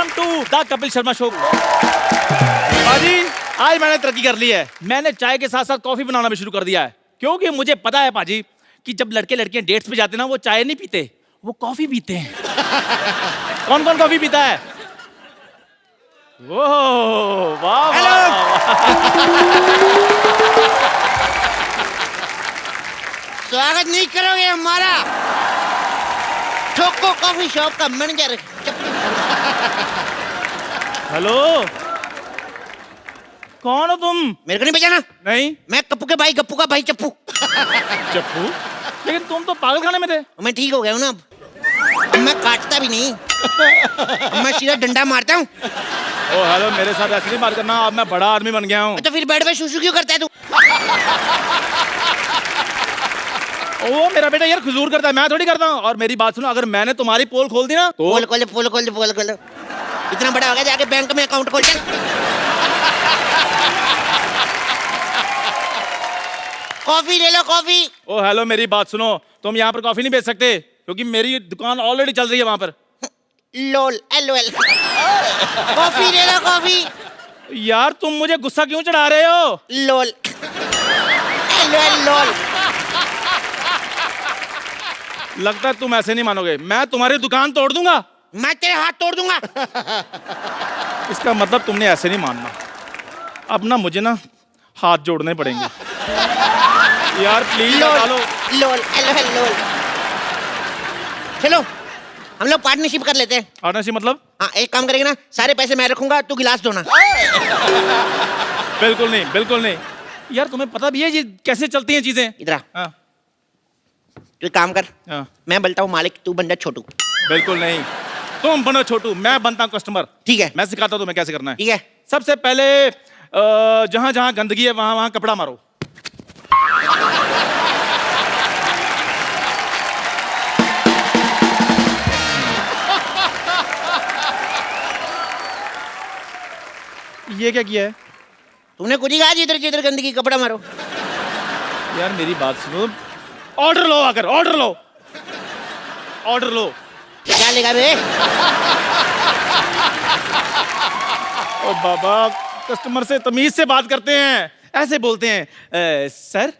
Welcome to the Kapil Sharma show. पाजी आज मैंने तरक्की कर ली है, मैंने चाय के साथ साथ कॉफी बनाना भी शुरू कर दिया है, क्योंकि मुझे पता है पाजी कि जब लड़के लड़कियां डेट्स पे जाते हैं ना, वो चाय नहीं पीते, वो कॉफी पीते हैं। कौन कौन कॉफी पीता है? वाह वाह। स्वागत नहीं करोगे हमारा? चोको कॉफी शॉप का मैनेजर। हेलो, कौन हो तुम? मेरे को नहीं पहचाना? नहीं। मैं कप्पू के भाई, गप्पू का भाई चप्पू। चप्पू? लेकिन तुम तो पागल खाने में थे। मैं ठीक हो गया हूँ ना अब मैं काटता भी नहीं, अब मैं सीधा डंडा मारता हूँ। ओ हेलो, मेरे साथ ऐसे नहीं बात करना, अब मैं बड़ा आदमी बन गया हूँ। तो फिर बेड पे शूशू क्यों करता है तू? ओ मेरा बेटा यार खुजूर करता है, मैं थोड़ी करता हूँ। और मेरी बात सुनो, अगर मैंने तुम्हारी पोल खोल दी ना तो पोल खोल। इतना बड़ा हो गया, जाके बैंक में अकाउंट खोल। कॉफी ले लो, कॉफी। ओ हेलो, मेरी बात सुनो, तुम यहाँ पर कॉफी नहीं बेच सकते, क्योंकि मेरी दुकान ऑलरेडी चल रही है वहाँ पर। लोल LOL। कॉफी ले लो, कॉफी। यार तुम मुझे गुस्सा क्यों चढ़ा रहे हो? लोल LOL लोल। लगता है तुम ऐसे नहीं मानोगे, मैं तुम्हारी दुकान तोड़ दूंगा। मैं तेरे हाथ तोड़ दूंगा। इसका मतलब तुमने ऐसे नहीं मानना। अब ना मुझे ना हाथ जोड़ने पड़ेंगे। यार प्लीज लोल LOL लोल। चलो हम लोग पार्टनरशिप कर लेते हैं। पार्टनरशिप मतलब? हाँ, एक काम करेंगे ना, सारे पैसे मैं रखूंगा, तू गिलास धोना। बिल्कुल नहीं, बिल्कुल नहीं। यार तुम्हें पता भी है ये कैसे चलती हैं चीजें? इधर आ। हाँ, तू एक काम कर, हाँ। मैं बनता हूँ मालिक, तू बन जा छोटू। बिल्कुल नहीं, तुम बनो छोटू, मैं बनता हूँ कस्टमर। ठीक है, मैं सिखाता हूँ तुम्हें कैसे करना है। ठीक है। सबसे पहले जहां जहां गंदगी है वहां वहां कपड़ा मारो। ये क्या किया है? तूने कुछ ही कहा, जिधर जिधर गंदगी कपड़ा मारो। यार मेरी बात सुनो, ऑर्डर लो, आकर ऑर्डर लो, ऑर्डर लो। क्या लेगा बे? ओ बाबा, कस्टमर से तमीज से बात करते हैं, ऐसे बोलते हैं सर,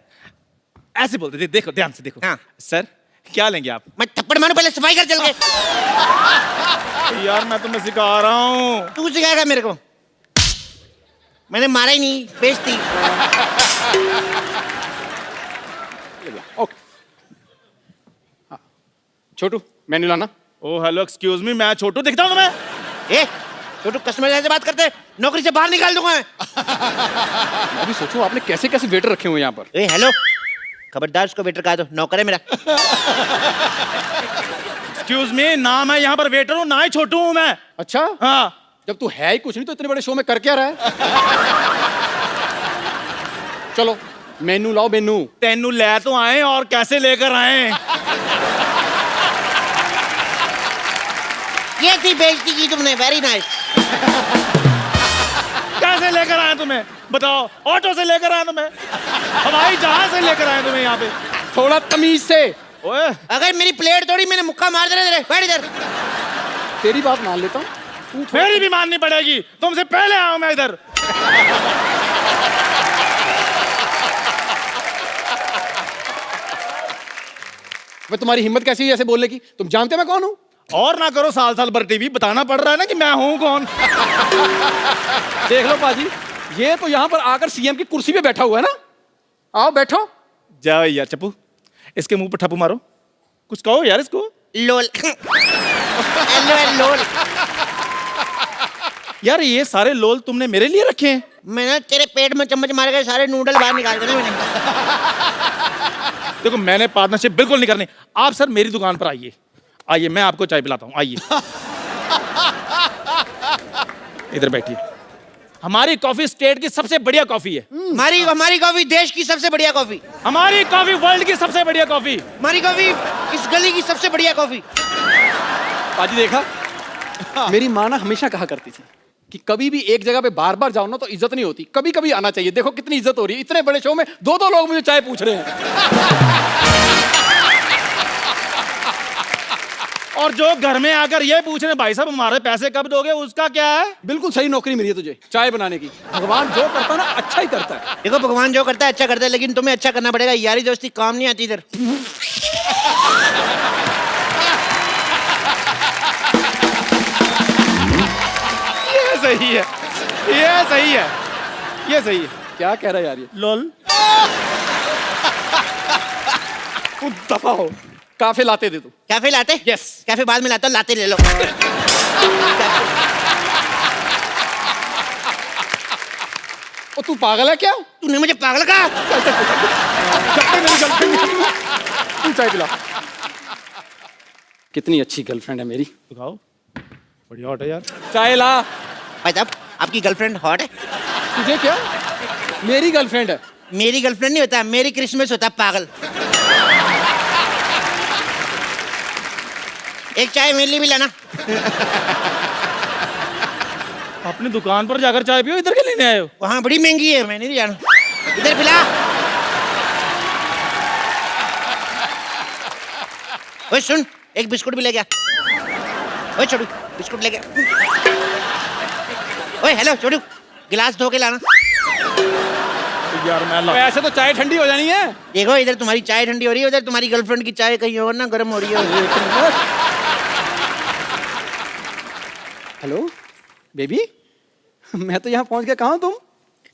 ऐसे बोलते थे। देखो ध्यान से देखो। हाँ। सर क्या लेंगे आप? मैं थप्पड़ मारूं, पहले सफाई कर चल के। यार मैं तुम्हें सिखा रहा हूँ। तू सिखाएगा मेरे को? मैंने मारा ही नहीं, बेइज्जती। ओके छोटू, मेन्यू लाना। ओ हेलो, एक्सक्यूज मी, मैं छोटू दिखता हूँ तुम्हें? ए छोटू, कस्टमर से बात करते, नौकरी से बाहर निकाल दूंगा मैं। अभी सोचो आपने कैसे कैसे वेटर रखे हुए यहाँ पर। ए हेलो, खबरदार उसको वेटर कहा दो, नौकर है मेरा। एक्सक्यूज मी, ना मैं यहाँ पर वेटर हूँ, ना ही छोटू हूँ मैं। अच्छा, हाँ। जब तू है ही कुछ नहीं तो इतने बड़े शो में कर क्या रहा है? चलो मेनू लाओ, मेनू। तेनू ले तो आए, और कैसे लेकर आए? ये थी बेइज्जती की तुमने, वेरी नाइस। कैसे लेकर आए तुम्हें बताओ? ऑटो से लेकर आए तुम्हें? हवाई जहाज से लेकर आए तुम्हें यहाँ पे? थोड़ा तमीज से। ओए अगर मेरी प्लेट तोड़ी, मैंने मुक्का मार देना तेरे। बैठ इधर। तेरी बात मान लेता हूँ, मेरी भी माननी पड़ेगी, तुमसे पहले आऊं मैं इधर। मैं तुम्हारी हिम्मत कैसी हुई ऐसे बोलने की? तुम जानते मैं कौन हूँ? और ना करो साल साल भर टीवी, बताना पड़ रहा है ना कि मैं हूं कौन। देख लो पाजी, ये तो यहाँ पर आकर सीएम की कुर्सी पे बैठा हुआ है ना। आओ बैठो। जाओ यार चप्पू, इसके मुंह पर ठप्पू मारो, कुछ कहो यार इसको। लोल LOL लोल। यार ये सारे लोल तुमने मेरे लिए रखे हैं? मैंने तेरे पेट में चम्मच मार के सारे नूडल बाहर निकाल देने मैंने। देखो मैंने पार्टनरशिप बिल्कुल नहीं करनी। आप सर मेरी दुकान पर आइए, आइए मैं आपको चाय पिलाता हूँ, आइए। इधर बैठिए। हमारी कॉफी स्टेट की सबसे बढ़िया कॉफी है। हमारी कॉफी देश की सबसे बढ़िया कॉफी। हमारी कॉफी वर्ल्ड की सबसे बढ़िया कॉफी। हमारी कॉफी इस गली की सबसे बढ़िया कॉफी। पाजी देखा, मेरी माँ ना हमेशा कहा करती थी कि कभी भी एक जगह पे बार बार जाओ ना तो इज्जत नहीं होती, कभी कभी आना चाहिए। देखो कितनी इज्जत हो रही है, इतने बड़े शो में दो दो लोग मुझे चाय पूछ रहे हैं। और जो घर में आकर ये पूछ रहे भाई साहब हमारे पैसे कब दोगे, उसका क्या है? बिल्कुल सही नौकरी मिली है तुझे चाय बनाने की। भगवान जो करता है ना अच्छा ही करता है। देखो भगवान जो करता है अच्छा करता है, लेकिन तुम्हें अच्छा करना पड़ेगा। यारी दोस्ती काम नहीं आती इधर। ये सही है, ये सही है, ये सही है। क्या कह रहा है यार ये? लोल। तू दफा हो। काफे लाते दे तू। कैफे लाते? Yes. कैफे बाद में लाता हूं, लाते ले लो। ओ तू पागल है क्या? तूने मुझे पागल कहा? तू चाय पिला। कितनी अच्छी गर्लफ्रेंड है मेरी। दिखाओ, बढ़िया हॉट है यार। चाय ला। भाई साहब आपकी गर्लफ्रेंड हॉट है? तुझे क्या? मेरी गर्लफ्रेंड है। मेरी गर्लफ्रेंड नहीं होता, मेरी क्रिसमस होता पागल। एक चाय मेरे लिए भी लाना। अपनी दुकान पर जाकर चाय पियो, इधर के लेने आए हो? वहाँ बड़ी महंगी है, मैं नहीं जाना। इधर पिला। ओए सुन, एक बिस्कुट भी ले गया। ओए छोटू, बिस्कुट ले गया। ओए हेलो छोटू, गिलास धो के लाना। यार मैं ऐसे तो चाय ठंडी हो जानी है। देखो इधर तुम्हारी चाय ठंडी हो रही है, उधर तुम्हारी गर्लफ्रेंड की चाय कहीं और ना गर्म हो रही है। हेलो बेबी, मैं तो यहाँ पहुँच गया। कहाँ हो तुम?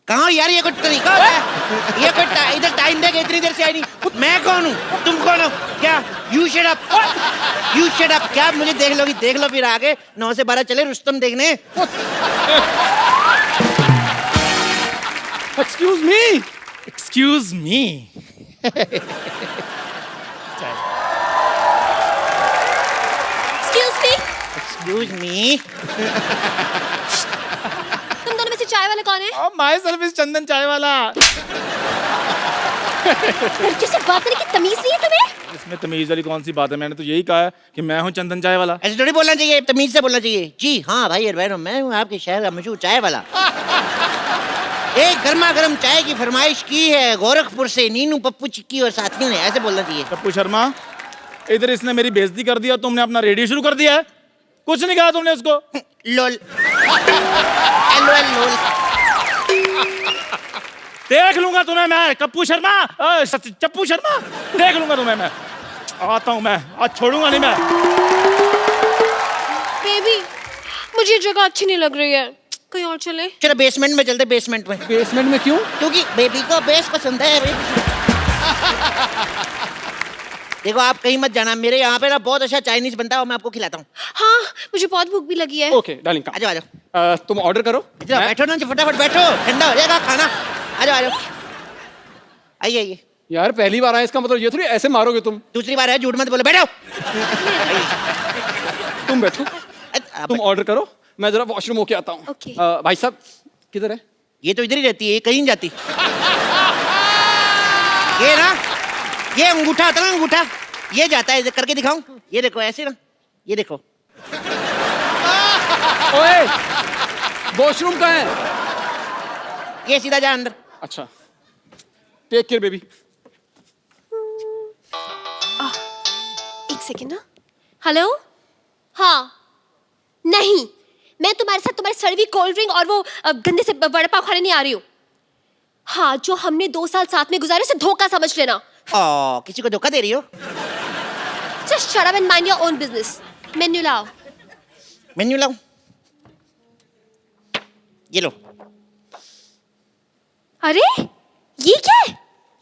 कहाँ यार, ये कोई तरीका होता है? ये कोई इधर टाइम देके इतनी देर से आई नहीं। मैं कौन हूँ, तुम कौन हो? क्या you shut up, you shut up. क्या मुझे देख लोगी? देख लो फिर आगे 9 से 12 चले रुस्तम देखने। Excuse me. Excuse me. Excuse me, excuse me. तुम दोनों में से चाय वाला कौन है? माय सर्विस चंदन चाय वाला। लड़की से बात करने की तमीज नहीं है तुम्हें? इसमें तमीज वाली कौन सी बात है? मैंने तो यही कहा है कि मैं हूँ चंदन चाय वाला। ऐसे थोड़ी बोलना चाहिए, तमीज से बोलना चाहिए। जी हाँ भाई बहनों, मैं हूँ आपके शहर का मशहूर चाय वाला। एक गर्मा गर्म चाय की फरमाइश की है गोरखपुर से नीनू, पप्पू, चिक्की और साथियों ने। ऐसे बोलना चाहिए। पप्पू शर्मा, इधर इसने मेरी बेइज्जती कर दिया, तुमने अपना रेडियो शुरू कर दिया है। कुछ नहीं कहा तुमने उसको। लोल। LOL लोल। देख लूंगा तुम्हें मैं, कप्पू शर्मा, चप्पू शर्मा, देख लूंगा तुम्हें मैं। आता हूँ मैं, आज छोड़ूंगा नहीं मैं। बेबी, मुझे ये जगह अच्छी नहीं लग रही है, कहीं और चले। चलो बेसमेंट में चलते, बेसमेंट में। बेसमेंट में क्यों? क्योंकि बेबी को बेस पसंद है। देखो आप कहीं मत जाना, मेरे यहाँ पे ना बहुत अच्छा चाइनीज बनता है और मैं आपको खिलाता हूँ। हाँ, मुझे बहुत भूख भी लगी है। ओके डार्लिंग, आ जाओ आ जाओ। तुम ऑर्डर करो। इधर बैठो ना, फटाफट बैठो, ठंडा हो जाएगा खाना। आ जाओ आ जाओ, आइए आइए। यार पहली बार आया, इसका मतलब ये थोड़ी ऐसे मारोगे तुम। दूसरी बार है, झूठ मत बोलो, बैठो। तुम बैठो, तुम ऑर्डर करो, मैं जरा वॉशरूम होके आता हूँ। Okay. भाई साहब किधर है? ये तो इधर ही रहती है, ये कहीं नहीं जाती। ये ना, ये अंगूठा होता है ना, अंगूठा, ये जाता है। इधर करके दिखाऊं? ये देखो ऐसे ना, ये देखो। ओए, वॉशरूम कहाँ है? ये सीधा जा अंदर। अच्छा, टेक केयर बेबी। एक सेकेंड ना। हेलो? हाँ, नहीं, मैं तुम्हारे साथ तुम्हारी सड़वी कोल्ड ड्रिंक और वो गंदे से वड़ा पाव खाने नहीं आ रही हूँ। हाँ, जो हमने 2 साल साथ में गुजारे उसे धोखा समझ लेना। किसी को धोखा दे रही हो? Just shut up and mind your own business. Menu लाओ। मेन्यू लाऊं? ये लो। अरे, ये क्या है?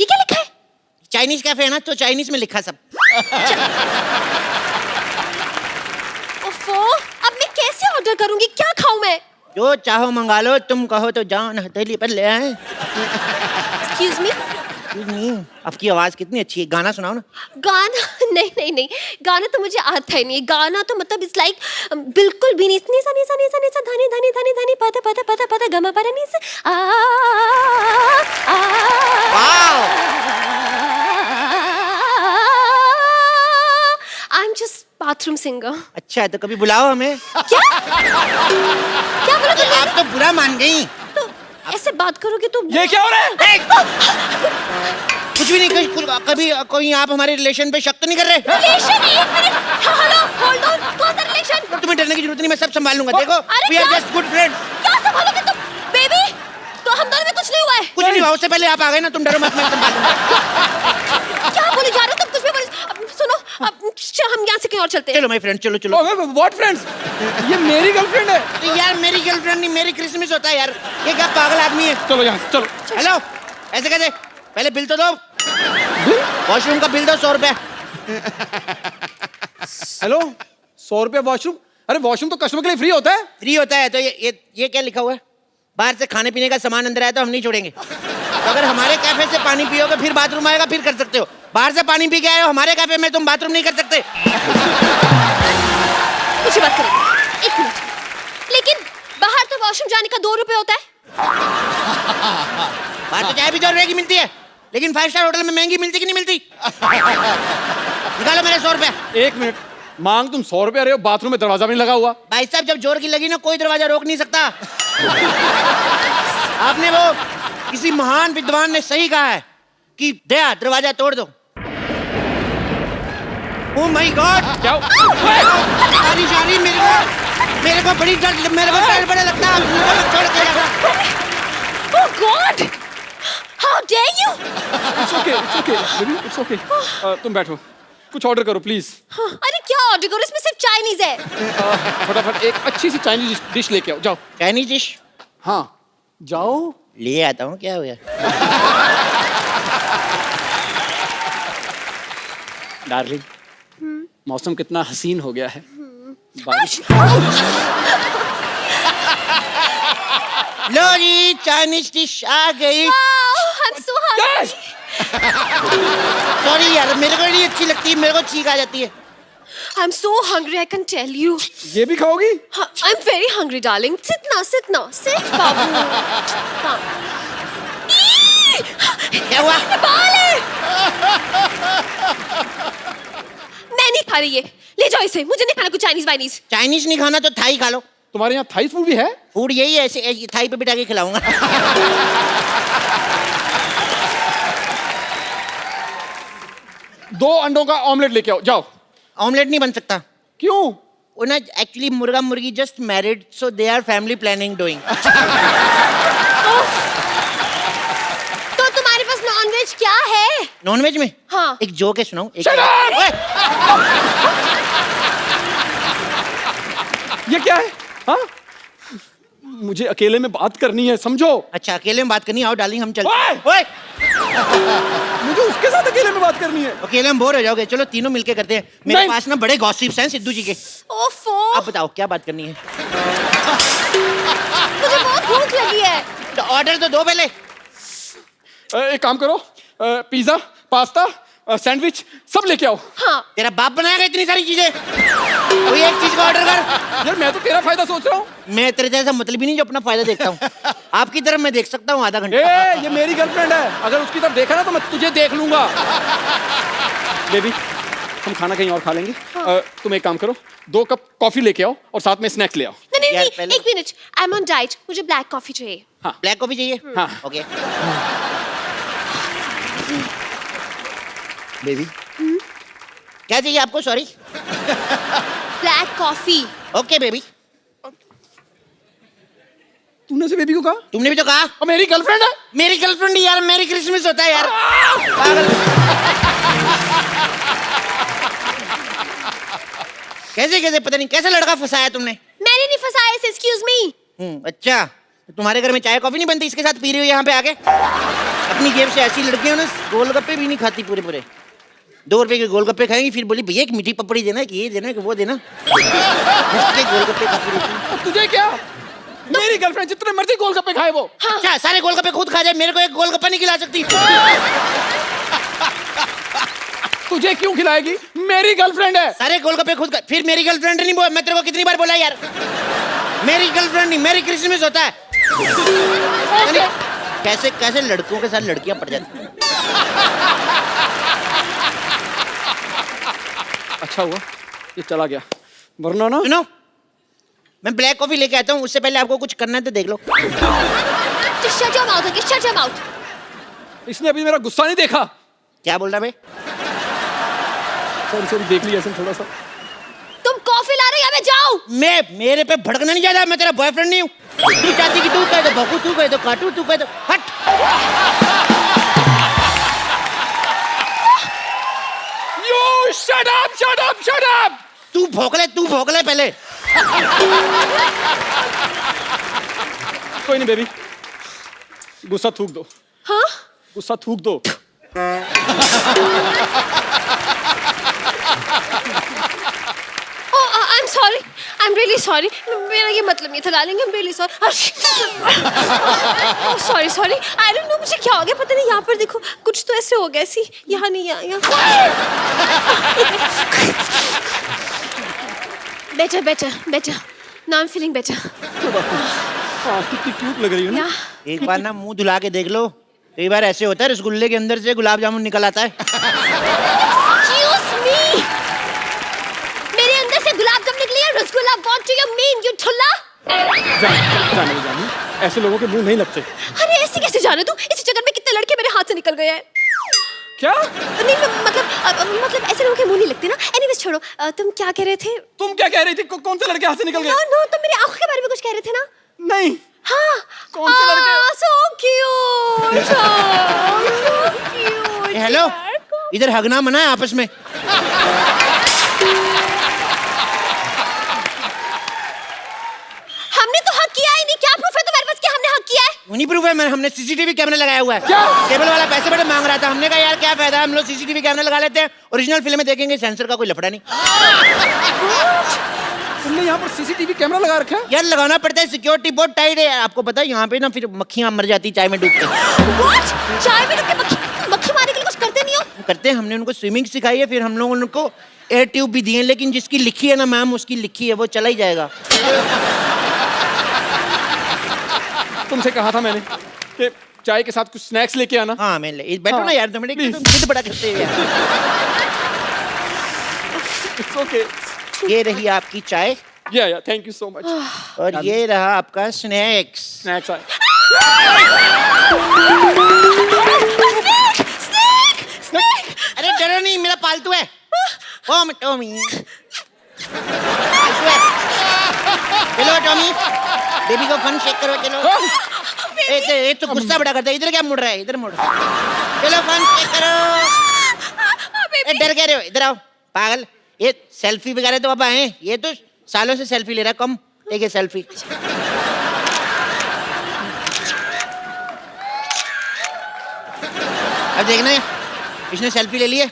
ये क्या लिखा है? चाइनीज कैफे है ना, तो चाइनीज में लिखा सब। ओफो, अब मैं कैसे ऑर्डर करूंगी? क्या खाऊं मैं? जो चाहो मंगा लो, तुम कहो तो जाओ ना हथेली पर ले आए। Excuse me? आपकी आवाज कितनी अच्छी है, गाना सुनाओ ना। गाना? नहीं नहीं नहीं, गाना तो मुझे आता ही नहीं। गाना तो मतलब इट्स लाइक बिल्कुल भी नहीं। नीसा नीसा नीसा नीसा धनी धनी धनी धनी पद पद पद पद गम पर NISA I am just bathroom singer. अच्छा है, तो कभी बुलाओ हमें। क्या क्या बोला तुमने? आप तो बुरा मान गई। तो ऐसे बात करोगे तो ये क्या हो रहा है? कुछ भी नहीं, कभी कोई आप हमारे रिलेशन पे शक तो नहीं कर रहे? रिलेशन, एक मिनट, हेलो, होल्ड ऑन, कौन सा रिलेशन? तुम्हें डरने की जरूरत नहीं, मैं सब संभाल लूंगा। देखो, अरे वी आर क्या? Just good friends. क्या संभालोगे तुम? बेबी, तो हम दोनों में कुछ नहीं हुआ है। कुछ नहीं हुआ, उससे पहले आप आ गए ना, तुम डरो मत, मैं संभाल लूंगा। क्या बोले जा रहे हो तुम? कुछ भी बोले। सुनो, हम यहाँ से कहीं और चलते हैं। चलो माय फ्रेंड, चलो चलो। What friends? ये मेरी गर्लफ्रेंड है। तो यार मेरी गर्लफ्रेंड नहीं, मेरी क्रिसमस होता है यार। ये क्या पागल आदमी है? चलो यहाँ से, चलो। हेलो, ऐसे कैसे? पहले बिल तो दो, वॉशरूम का बिल दो, 100 रुपए। हेलो, 100 रुपये वॉशरूम? अरे वॉशरूम तो कस्टमर के लिए फ्री होता है। फ्री होता है तो ये क्या लिखा हुआ है? बाहर से खाने पीने का सामान अंदर आया तो हम नहीं छोड़ेंगे। तो अगर हमारे कैफे से पानी पियोगे फिर बाथरूम आएगा, फिर कर सकते हो। बाहर से पानी पी के आए हो हमारे कैफे में, तुम बाथरूम नहीं कर सकते। कुछ बात करें, एक मिनट। लेकिन बाहर तो वॉशरूम जाने का 2 रुपए होता है। बाहर तो चाय भी 2 रुपए की मिलती है, लेकिन 5 स्टार होटल में महंगी मिलती कि नहीं मिलती? निकालो मेरे 100 रुपए। एक मिनट, मांग तुम 100 रुपये रहे हो, बाथरूम में दरवाजा भी नहीं लगा हुआ। भाई साहब, जब जोर की लगी ना, कोई दरवाजा रोक नहीं सकता। आपने वो किसी महान विद्वान ने सही कहा है कि दया दरवाजा तोड़ दो। ओह माय गॉड, क्या? सारी सारी मेरे को बड़ी डर, मेरे को डर बड़ा लगता है। छोड़ के जाओ। Oh God, how dare you. It's okay, it's okay baby, it's okay. तुम बैठो, कुछ ऑर्डर करो प्लीज। अरे क्या ऑर्डर करो? इसमें सिर्फ चाइनीज है। फटाफट एक अच्छी सी चाइनीज डिश लेके आओ, जाओ। चाइनीज डिश हाँ, जाओ। ले आता हूँ, क्या हो गया? डार्लिंग, मौसम कितना हसीन हो गया है। बारिश। लो जी, चाइनीज डिश आ गई। I'm so hungry. सॉरी यार, मेरे को नहीं अच्छी लगती, मेरे को छींक आ जाती है। I'm so hungry, I can tell you. ये भी खाओगी? I'm very hungry, darling. Sit now, sit, बाबू. हाँ. क्या हुआ? ये बाल है. मैं नहीं खा रही ये. ले जाओ इसे. मुझे नहीं खाना कुछ चाइनीज वाइनीज. चाइनीज नहीं खाना तो थाई खा लो। तुम्हारे यहाँ थाई फूड भी है? फूड यही है, ऐसे थाई पे बिठा के खिलाऊंगा। 2 अंडों का ऑमलेट लेके आओ, जाओ। ऑमलेट नहीं बन सकता। क्यों? वो ना एक्चुअली मुर्गा मुर्गी just married, so they are family planning doing. तो तुम्हारे पास नॉनवेज क्या है? नॉनवेज में? हाँ. एक जोक है, सुनाऊं? Shut up! ओए! ये क्या है? हाँ? मुझे अकेले में बात करनी है, समझो। अच्छा, अकेले में बात करनी है? आओ डार्लिंग, हम चलते ओए! हैं। ओए! मुझे उसके साथ अकेले में बात करनी है। अकेले में बोर हो जाओगे, चलो तीनों मिलके करते हैं। मेरे नहीं। पास ना बड़े गॉसिप्स हैं सिद्धू जी के। ओफो. आप बताओ क्या बात करनी है? मुझे बहुत भूख लगी है. तो ऑर्डर तो दो पहले। एक काम करो, पिज्जा, पास्ता, सैंडविच सब लेके आओ। हाँ. तेरा बाप बनाएगा इतनी सारी चीजें? कोई एक चीज का ऑर्डर कर। यार मैं तो तेरा फायदा सोच रहा हूँ। मैं तेरे जैसा मतलब ही नहीं जो अपना फायदा देखता हूँ। आपकी तरफ मैं देख सकता हूँ आधा घंटा। ये मेरी गर्लफ्रेंड है, अगर उसकी तरफ देखा ना तो मैं तुझे देख लूंगा। बेबी, हम खाना कहीं और खा लेंगे। तुम एक काम करो, 2 कप कॉफी लेके आओ और साथ में स्नैक्स ले आओ। नहीं, यार, पहले- एक minute. I am on diet. मुझे ब्लैक कॉफी चाहिए. ब्लैक कॉफी चाहिए? हाँ। ओके। बेबी, क्या चाहिए आपको? Sorry. Black coffee. Okay baby. तूने से बेबी को कहा? तुमने भी तो कहा। और मेरी गर्लफ्रेंड है। मेरी गर्लफ्रेंड यार, मेरी क्रिसमस होता है यार। पागल। कैसे कैसे पता नहीं कैसे लड़का फंसाया तुमने? मैंने नहीं फंसाया इसे. Excuse me. अच्छा, तुम्हारे घर में चाय कॉफी नहीं बनती, इसके साथ पी रही हो यहाँ पे आके? अपनी जेब से ऐसी लड़कियां ना गोलगप्पे भी नहीं खाती पूरे 2 रुपए के गोलगप्पे खाएंगी, फिर बोली भैया एक मीठी पपड़ी देना, कि ये देना, कि वो देना। गोलगप्पे खाती रहती हैं। तुझे क्या? मेरी गर्लफ्रेंड जितने मर्जी गोलगप्पे खाए वो। अच्छा, सारे गोलगप्पे खुद खा जाए, मेरे को एक गोलगप्पा नहीं खिला सकती? तुझे क्यों खिलाएगी? मेरी गर्लफ्रेंड है। सारे गोलगप्पे खुद फिर मेरी गर्लफ्रेंड नहीं बोल, मैं तेरे को कितनी बार बोला यार, मेरी गर्लफ्रेंड नहीं, मेरी क्रिसमस होता है। कैसे कैसे लड़कों के साथ लड़कियां पड़ जाती हैं। अच्छा हुआ ये चला गया, वरना ना। सुनो, मैं ब्लैक कॉफी लेके आता हूँ, उससे पहले आपको कुछ करना है तो देख लो। Just shut your mouth, okay? Shut your mouth. इसने अभी मेरा गुस्सा नहीं देखा। क्या बोल रहा भाई? सॉरी सॉरी, देख लिया ऐसे थोड़ा सा। तुम कॉफी ला रहे हो या मैं जाऊं? मैं, मेरे पे भड़कना नहीं ज्यादा, मैं तेरा बॉयफ्रेंड नहीं हूँ। तू चाहती कि तू कह दो भोकू, तू कह दो काटू, तू कह दो हट। You shut up shut up shut up. तू भोंक ले पहले। कोई नहीं बेबी, गुस्सा थूक दो, हाँ? गुस्सा थूक दो। Oh, I'm sorry. I'm really sorry. मेरा ये मतलब नहीं था डालेंगे। I'm really sorry. Oh, sorry, sorry. I don't know मुझे क्या हो गया, पता नहीं। यहाँ पर देखो कुछ तो ऐसे हो गया सी। यहाँ नहीं, यहाँ। Better. Now I'm feeling better. हाँ, कितनी क्यूट लग रही है ना। Yeah. एक बार ना मुंह धुला के देख लो, कई बार ऐसे होता है रसगुल्ले के अंदर से गुलाब जामुन निकल आता है। Excuse me. मेरे अंदर से गुलाब जामुन निकली है, rasgulla. What do you mean, you ठुल्ला? जानी, ऐसे लोगों के मुंह नहीं लगते। अरे ऐसे कैसे जाने तू? इस जगह में कितने लड़के मेरे हाथ से निकल गए हैं। क्या? नहीं मतलब ऐसे लोगों के मुंह नहीं लगते ना। एनीवेज छोड़ो, तुम क्या कह रहे थे? तुम क्या कह रही थी? कौन से लड़के हाथ से निकल गए? नो, तुम मेरी आंखों के बारे में कुछ कह रहे थे ना? नहीं। हाँ। कौन से लड़के? So cute. So cute. Hello, इधर हगना मना है आपस में। हमने तो हक किया ही नहीं। क्या प्रूफ है तुम्हारे पास कि हमने हक किया है? नहीं प्रूफ है, हमने सीसीटीवी कैमरा लगाया हुआ है। क्या? केबल वाला पैसे बड़े मांग रहा था, हमने कहा यार क्या फायदा, हम लोग सीसीटीवी कैमरा लगा लेते हैं, ओरिजिनल फिल्में देखेंगे, सेंसर का कोई लफड़ा नहीं। तुमने यहाँ पर सीसीटीवी कैमरा लगा रखा है? यार लगाना पड़ता है, सिक्योरिटी बहुत टाइट है। आपको पता है यहाँ पे ना फिर मक्खियाँ मर जाती चाय में डूब के। What? चाय में डूब के मक्खी मारने के लिए कुछ करते नहीं हो? करते हैं, हमने उनको स्विमिंग सिखाई है, फिर हम लोग उनको एयर ट्यूब भी दिए हैं, लेकिन जिसकी लिखी है ना मैम, उसकी लिखी है, वो चला ही जाएगा। तुमसे कहा था मैंने कि चाय के साथ कुछ स्नैक्स लेके आना। हाँ मैं बैठो ना यार, तुम खुद बड़ा करते हो यार। It's okay. ये रही आपकी चाय या थैंक यू सो मच। और ये रहा आपका स्नैक्स। स्नैक्स आए। अरे डरो नहीं, मेरा पालतू है। टॉमी। चलो टॉमी, बेबी को फन शेक करो। चलो ए तो गुस्सा बड़ा करता है। इधर क्या मुड़ रहा है? इधर मुड़। चलो फन शेक करो। डर गए रहे हो? इधर आओ पागल। ये सेल्फी वगैरह तो अब आए, ये तो सालों से सेल्फी ले रहा है। कम एक ये सेल्फी। अब देखना है, इसने सेल्फी ले ली है,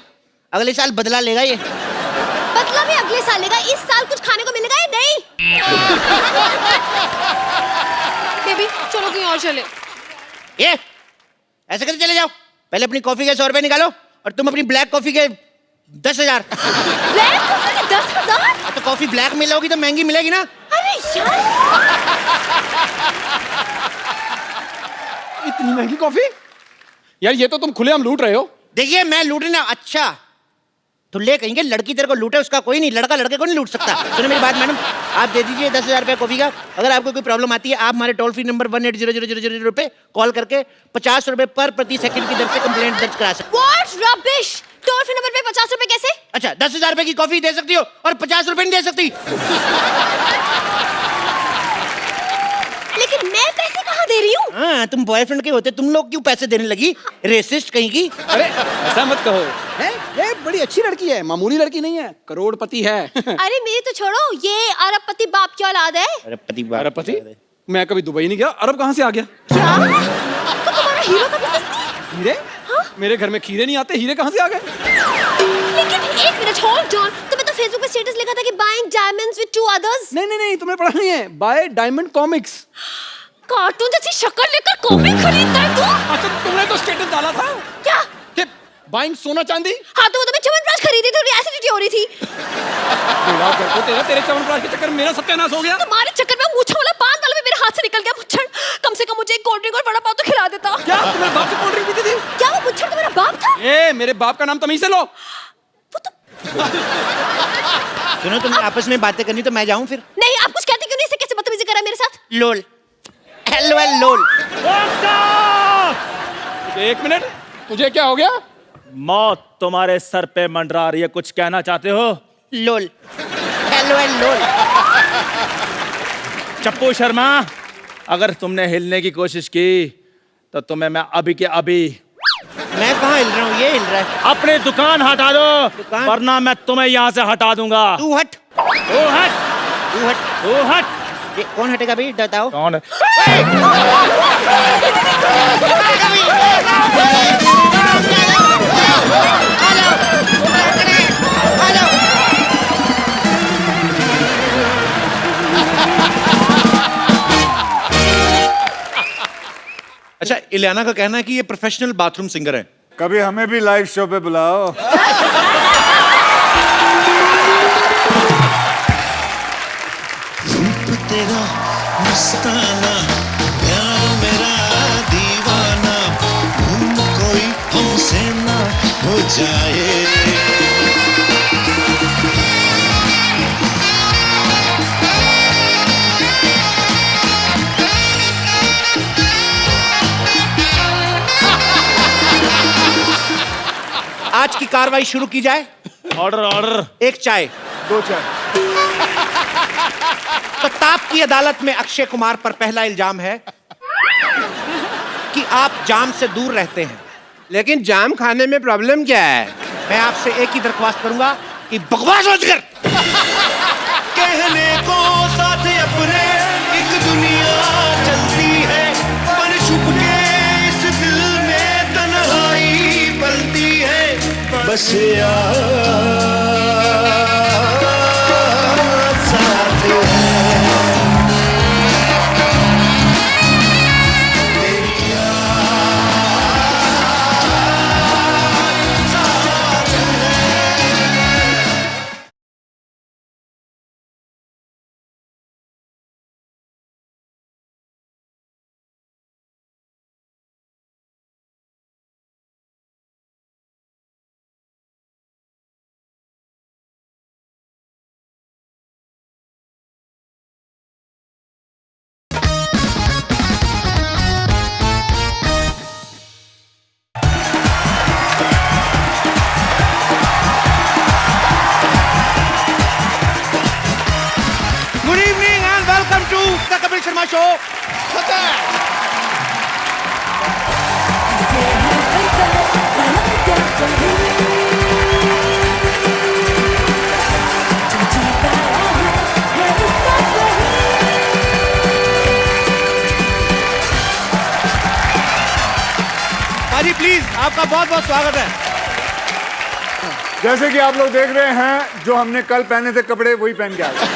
अगले साल बदला लेगा ये। बदला भी अगले साल लेगा। इस साल कुछ खाने को मिलेगा या नहीं? बेबी चलो कहीं और चले। ये ऐसे कैसे चले जाओ? पहले अपनी कॉफी के 100 रुपए निकालो, और तुम अपनी ब्लैक कॉफी के 10,000। ब्लैक कॉफी के 10,000? तो कॉफी ब्लैक में लोगी तो महंगी मिलेगी ना। अरे यार, इतनी महंगी कॉफी? यार ये तो तुम खुलेआम लूट रहे हो। देखिए मैं लूटना, अच्छा तो ले कहेंगे लड़की तेरे को लूटे, उसका कोई नहीं, लड़का लड़के को नहीं लूट सकता। सुनो मेरी बात मैडम, आप दे दीजिए 10,000 रुपये कॉफी का। अगर आपको कोई प्रॉब्लम आती है, आप हमारे टोल फ्री नंबर 180000 पे कॉल करके 50 रुपए पर प्रति सेकंड की दर से कंप्लेंट दर्ज करा सकते। What rubbish. Toll free number पे 50 रुपए कैसे? अच्छा 10,000 रुपए की कॉफी दे सकती हो और 50 रुपए नहीं दे सकती। लेकिन मैं पैसे कहाँ दे रही हूँ? हाँ तुम बॉयफ्रेंड के होते, तुम लोग क्यों पैसे देने लगी? रेसिस्ट कहीं की। अरे ऐसा मत कहो, है ये बड़ी अच्छी लड़की है, मामूली लड़की नहीं है, करोड़पति है। अरे मेरी तो छोड़ो, ये अरबपति बाप की औलाद है। अरबपति? मैं कभी दुबई नहीं गया, अरब कहाँ से आ गया? क्या? तो तुम्हारा हीरो का बिजनेस नहीं? हीरे? हाँ? मेरे घर में खीरे नहीं आते, हीरे कहाँ से आ गए? लेकिन एक मिनट होल्ड ऑन, तुम्हें तो फेसबुक पे स्टेटस लिखा था कि बाइंग डायमंड्स विद 2 others। नहीं तुमने पढ़ा नहीं है, बाय डायमंड कॉमिक्स। कार्टून जैसी शक्ल लेकर कॉमिक खरीदता है तू? अच्छा तुमने तो स्टेटस डाला था क्या? कि बाइंग सोना चांदी। हाँ तो वो तो मैं च्यवनप्राश खरीदी थी, थोड़ी एसिडिटी हो रही थी। तेरे च्यवनप्राश के चक्कर में मेरा सत्यानाश हो गया। तुम्हारे चक्कर में मूंछों वाला पान वाला भी मेरे हाथ से निकल गया मुच्छड़। कम से कम मुझे एक कोल्ड ड्रिंक और वड़ा पाव तो खिला देता। क्या तुम्हारे बाप से कोल्ड ड्रिंक पीती थी? क्या वो मुच्छड़ तुम्हारा बाप था? ए मेरे बाप का नाम तमीज से लो। वो तो सुनो तुम आपस में बातें करनी तो मैं जाऊं फिर? नहीं, आप कुछ कहते क्यों नहीं? इसे कैसे बदतमीजी करा मेरे साथ? लोल LOL लोल। एक मिनट, तुझे क्या हो गया? मौत तुम्हारे सर पे मंडरा रही है, कुछ कहना चाहते हो? लोल, LOL लोल। चप्पू शर्मा, अगर तुमने हिलने की कोशिश की तो तुम्हें मैं अभी के अभी मैं कहाँ हिल रहा हूँ, ये हिल रहा है। अपनी दुकान हटा दो, दुकान? वरना मैं तुम्हें यहाँ से हटा दूंगा। तू हट, तू हट, तू हट। तू हट। ये कौन हटेगा भाई, बताओ। कौन है? अच्छा, इलियाना का कहना है कि ये प्रोफेशनल बाथरूम सिंगर है। कभी हमें भी लाइव शो पे बुलाओ। रूप तेरा मस्ताना, प्यार मेरा दीवाना, घूम कोई हमसे ना हो जाए। आज की कार्रवाई शुरू की जाए। Order order. एक चाय, 2 चाय। प्रताप की अदालत में अक्षय कुमार पर पहला इल्जाम है कि आप जाम से दूर रहते हैं। लेकिन जाम खाने में प्रॉब्लम क्या है? मैं आपसे एक ही दरख्वास्त करूंगा कि बकवास मत कर। कहने को साथ अपने एक दुनिया चलती है, पर छुप के इस दिल में तन्हाई पलती है। बस यार साथ है। Good evening and welcome to the Kapil Sharma show. पाजी प्लीज, आपका बहुत बहुत स्वागत है। जैसे कि आप लोग देख रहे हैं, जो हमने कल पहने थे कपड़े वही पहन के आ गए।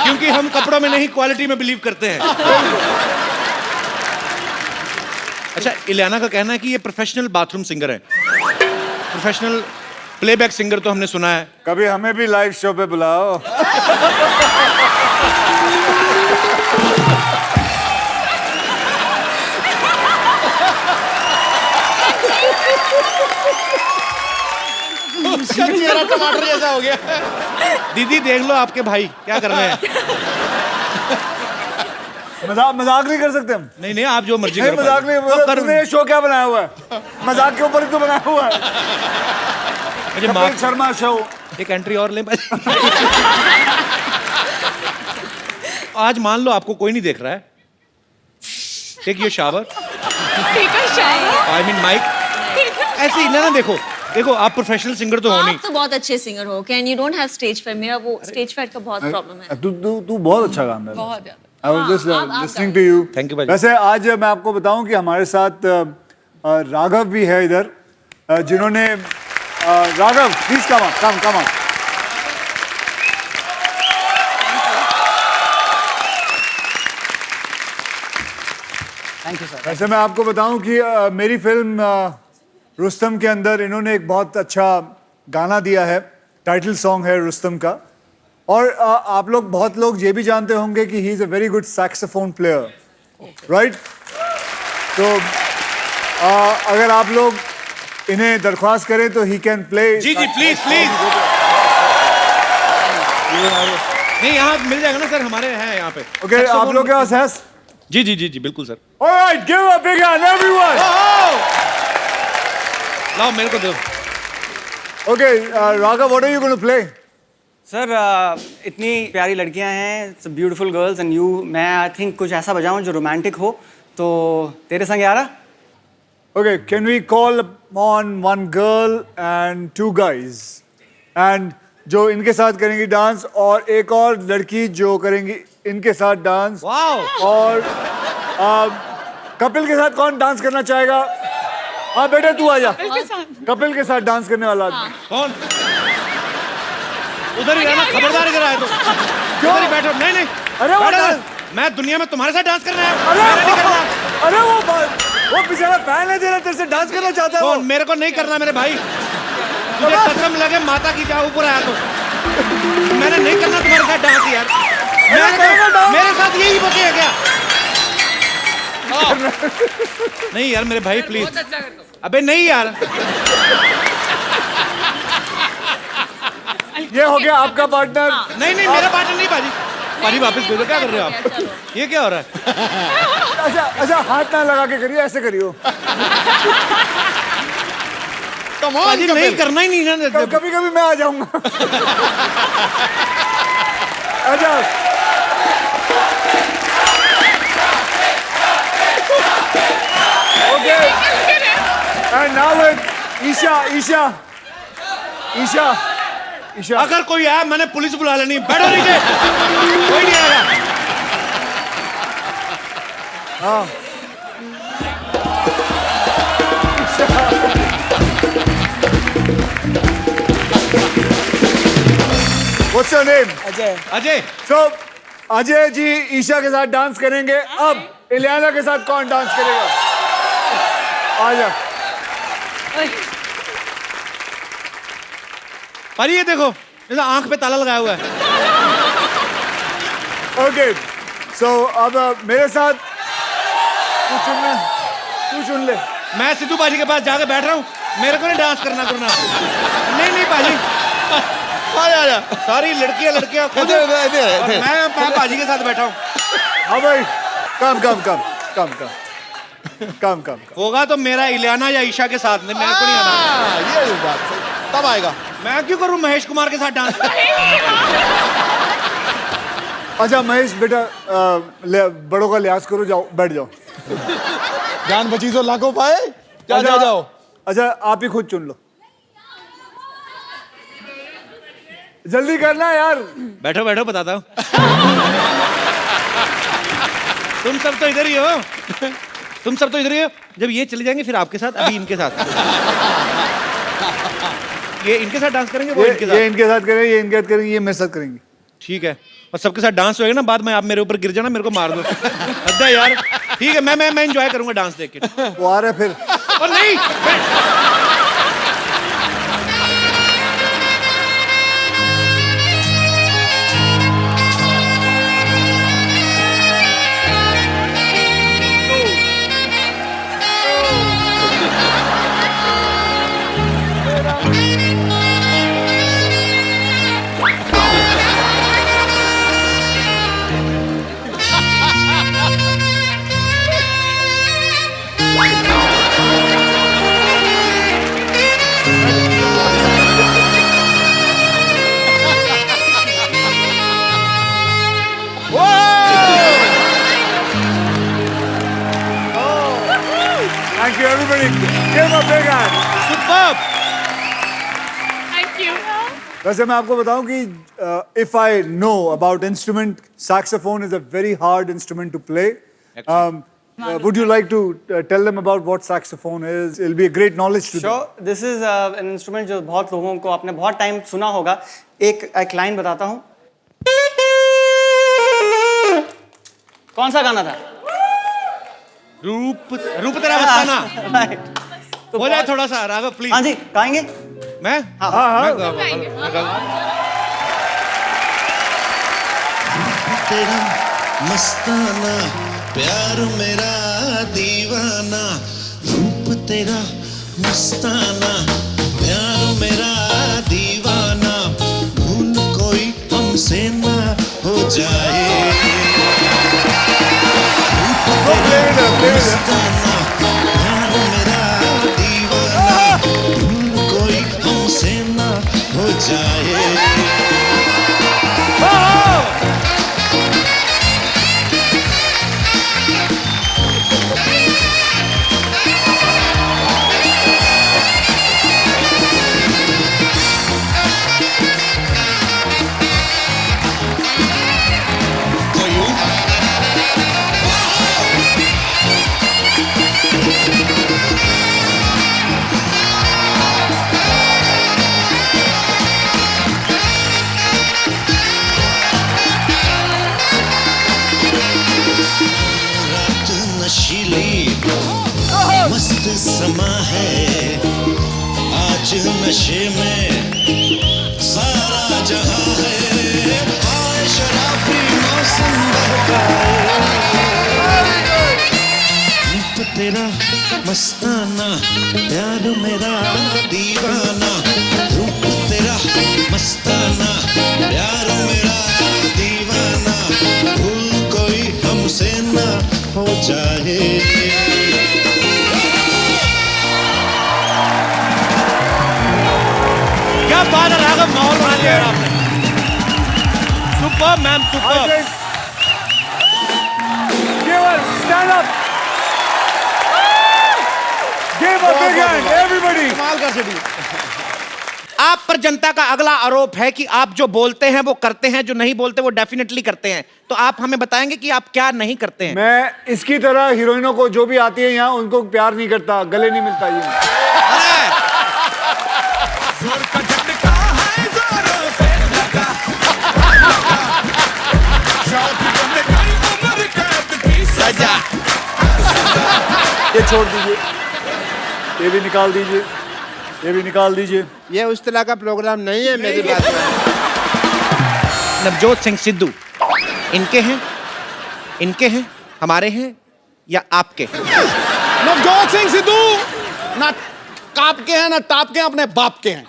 क्योंकि हम कपड़ों में नहीं, क्वालिटी में बिलीव करते हैं। अच्छा, इलियाना का कहना है कि ये प्रोफेशनल बाथरूम सिंगर है। प्रोफेशनल प्लेबैक सिंगर तो हमने सुना है। कभी हमें भी लाइव शो पे बुलाओ। चेहरा टमाटर जैसा हो गया। दीदी देख लो आपके भाई क्या कर रहे हैं। मजाक नहीं कर सकते हम। नहीं नहीं, आप जो मर्जी नहीं, करो। मजाक नहीं। तो कर। तुमने ये शो क्या बनाया हुआ है? मजाक के ऊपर ही तो बनाया हुआ है। मुझे कपिल माफ, शर्मा शो। एक एंट्री और लें। आज मान लो आपको कोई नहीं देख रहा है, take your shower. I mean mike. ऐसे ही ना देखो, देखो आप प्रोफेशनल सिंगर तो हो नहीं। आप तो बहुत अच्छे सिंगर हो, can you don't have stage fair. मेरा वो स्टेज फेयर का बहुत प्रॉब्लम है। तू बहुत अच्छा गाना है। बहुत ज्यादा। I was just आप listening to you. Thank you, भाई। वैसे आज मैं आपको बताऊं कि हमारे साथ राघव भी है इधर, जिन्होंने Raghav please come on. Thank you sir. वैसे मैं आपको बताऊं कि मेरी फिल्म रुस्तम के अंदर इन्होंने एक बहुत अच्छा गाना दिया है, टाइटल सॉन्ग है रुस्तम का। और आप लोग, बहुत लोग ये भी जानते होंगे कि he is a very good saxophone player, right? तो अगर आप लोग इन्हें दरख्वास्त करें तो ही कैन प्ले। जी जी प्लीज प्लीज। नहीं, यहाँ मिल जाएगा ना सर, हमारे हैं यहाँ पे। ओके, आप लोग के पास है? जी जी जी जी बिल्कुल sir. Alright, give a big hand everyone. लाओ मेरे को दो। Okay, Raghav, what are you going to play? Sir इतनी प्यारी लड़कियां हैं, ब्यूटीफुल गर्ल्स एंड यू, मैं आई थिंक कुछ ऐसा बजाऊं जो रोमांटिक हो, तो तेरे संग यारा। Okay, can we call on one girl and two guys? And जो इनके साथ करेंगी डांस, और एक और लड़की जो करेंगी इनके साथ डांस। वाओ। और कपिल के साथ कौन डांस करना चाहेगा? हाँ बेटा तू आजा। कपिल के साथ डांस करने वाला आदमी। कौन? उधर ही रहना, खबरदार इधर आए तो। क्यों? इधर ही बैठो। नहीं नहीं। अरे वो बैठो। मैं दुनिया में तुम्हारे साथ डांस करना है। अरे मेरा नहीं करना। अरे वो बेचारा फैन है तेरा, तेरे से डांस करना चाहता है वो। कौन? मेरे को नहीं करना मेरे भाई। मुझे कसम लगे माता की, क्या ऊपर आया तो मैंने नहीं करना तुम्हारे साथ डांस यार। मेरे साथ यही बचे क्या? नहीं यार मेरे भाई प्लीज। अबे नहीं यार। ये हो गया आपका पार्टनर। नहीं नहीं मेरा पार्टनर नहीं बाजी। बाजी वापस भेजो। क्या कर रहे हो आप? ये क्या हो रहा है? अच्छा अच्छा, हाथ ना लगा के करियो, ऐसे करियो। बाजी नहीं करना ही नहीं ना। कभी कभी मैं आ जाऊंगा। अच्छा okay, and now with Isha. अगर कोई आया मैंने पुलिस बुला लेनी। बैठो नीचे। कोई नहीं आएगा। हाँ What's your name? Ajay. So, Ajay ji Isha के साथ डांस करेंगे। अब इलियाना के साथ कौन डांस करेगा? आजा। अरे ये देखो, इधर आंख पे ताला लगाया हुआ है। ओके, सो अब मेरे साथ तू चुन ले। मैं सिद्धू बाजी के पास जाके बैठ रहा हूँ। मेरे को नहीं डांस करना। नहीं नहीं बाजी। आजा। सारी लड़कियां खुद। और मैं बाजी के साथ बैठा हूँ। हाँ भाई, कम। होगा तो मेरा इलियाना या ईशा के साथ में। मेरे को नहीं आना। ये बात तब आएगा। मैं क्यों करूँ महेश कुमार के साथ डांस? अच्छा महेश बेटा, बड़ों का लिहाज करो, जाओ बैठ जाओ। जान बची तो लाखों पाए। अच्छा, जाओ। अच्छा आप ही खुद चुन लो, जल्दी करना यार। बैठो बताता हूँ। तुम सब तो इधर ही हो। जब ये चले जाएंगे फिर आपके साथ, अभी इनके साथ। ये इनके साथ डांस करेंगे, वो इनके साथ। ये इनके साथ करेंगे, ये इनके साथ करेंगे, ये मेरे साथ करेंगे। ठीक है। और सबके साथ डांस होएगा ना, बाद में आप मेरे ऊपर गिर जाना, मेरे को मार दो। हद है यार। ठीक है, मैं एंजॉय करूंगा डांस देख के। वो आ रहा है फिर। और नहीं। Thank you everybody. Give him a big hand. Superb. Thank you. वैसे मैं आपको बताऊं कि if I know about instrument, saxophone is a very hard instrument to play. Would you like to tell them about what saxophone is? It'll be a great knowledge to them. Sure, this is an instrument जो बहुत लोगों को आपने बहुत time सुना होगा। एक line बताता हूँ। कौन सा गाना था? रूप तेरा बस्ताना। तो हो जाए थोड़ा सा राघव प्लीज। हाँ जी, गाएंगे? मैं? हाँ। तेरा मस्ताना, प्यार मेरा दीवाना, रूप तेरा मस्ताना, प्यार मेरा दीवाना, भूल कोई हमसे ना हो जाए। रूप तेरा मस्ताना, प्यार मेरा दीवाना, जाए। मस्त समा है आज नशे में सारा जहां है। आए शराबी मौसम रूप तेरा मस्ताना प्यार मेरा दीवाना। रूप तेरा मस्ताना प्यार मेरा दीवाना। भूल कोई हमसे ना हो जाए। क्या बात है राघव, माहौल बना दिया यार आपने। Super ma'am, super. Stand up. Give a big hand, everybody. कमाल का सिटी। आप पर जनता का अगला आरोप है कि आप जो बोलते हैं वो करते हैं, जो नहीं बोलते वो डेफिनेटली करते हैं। तो आप हमें बताएंगे कि आप क्या नहीं करते हैं? मैं इसकी तरह हीरोइनों को जो भी आती है यहाँ उनको प्यार नहीं करता, गले नहीं मिलता ये। ये छोड़ दीजिए, ये भी निकाल दीजिए, ये भी निकाल दीजिए। ये उस तरह का प्रोग्राम नहीं है मेरी बात में। नवजोत सिंह सिद्धू इनके हैं, हमारे हैं या आपके? नवजोत सिंह सिद्धू ना काप के हैं ना टाप के हैं, अपने बाप के हैं।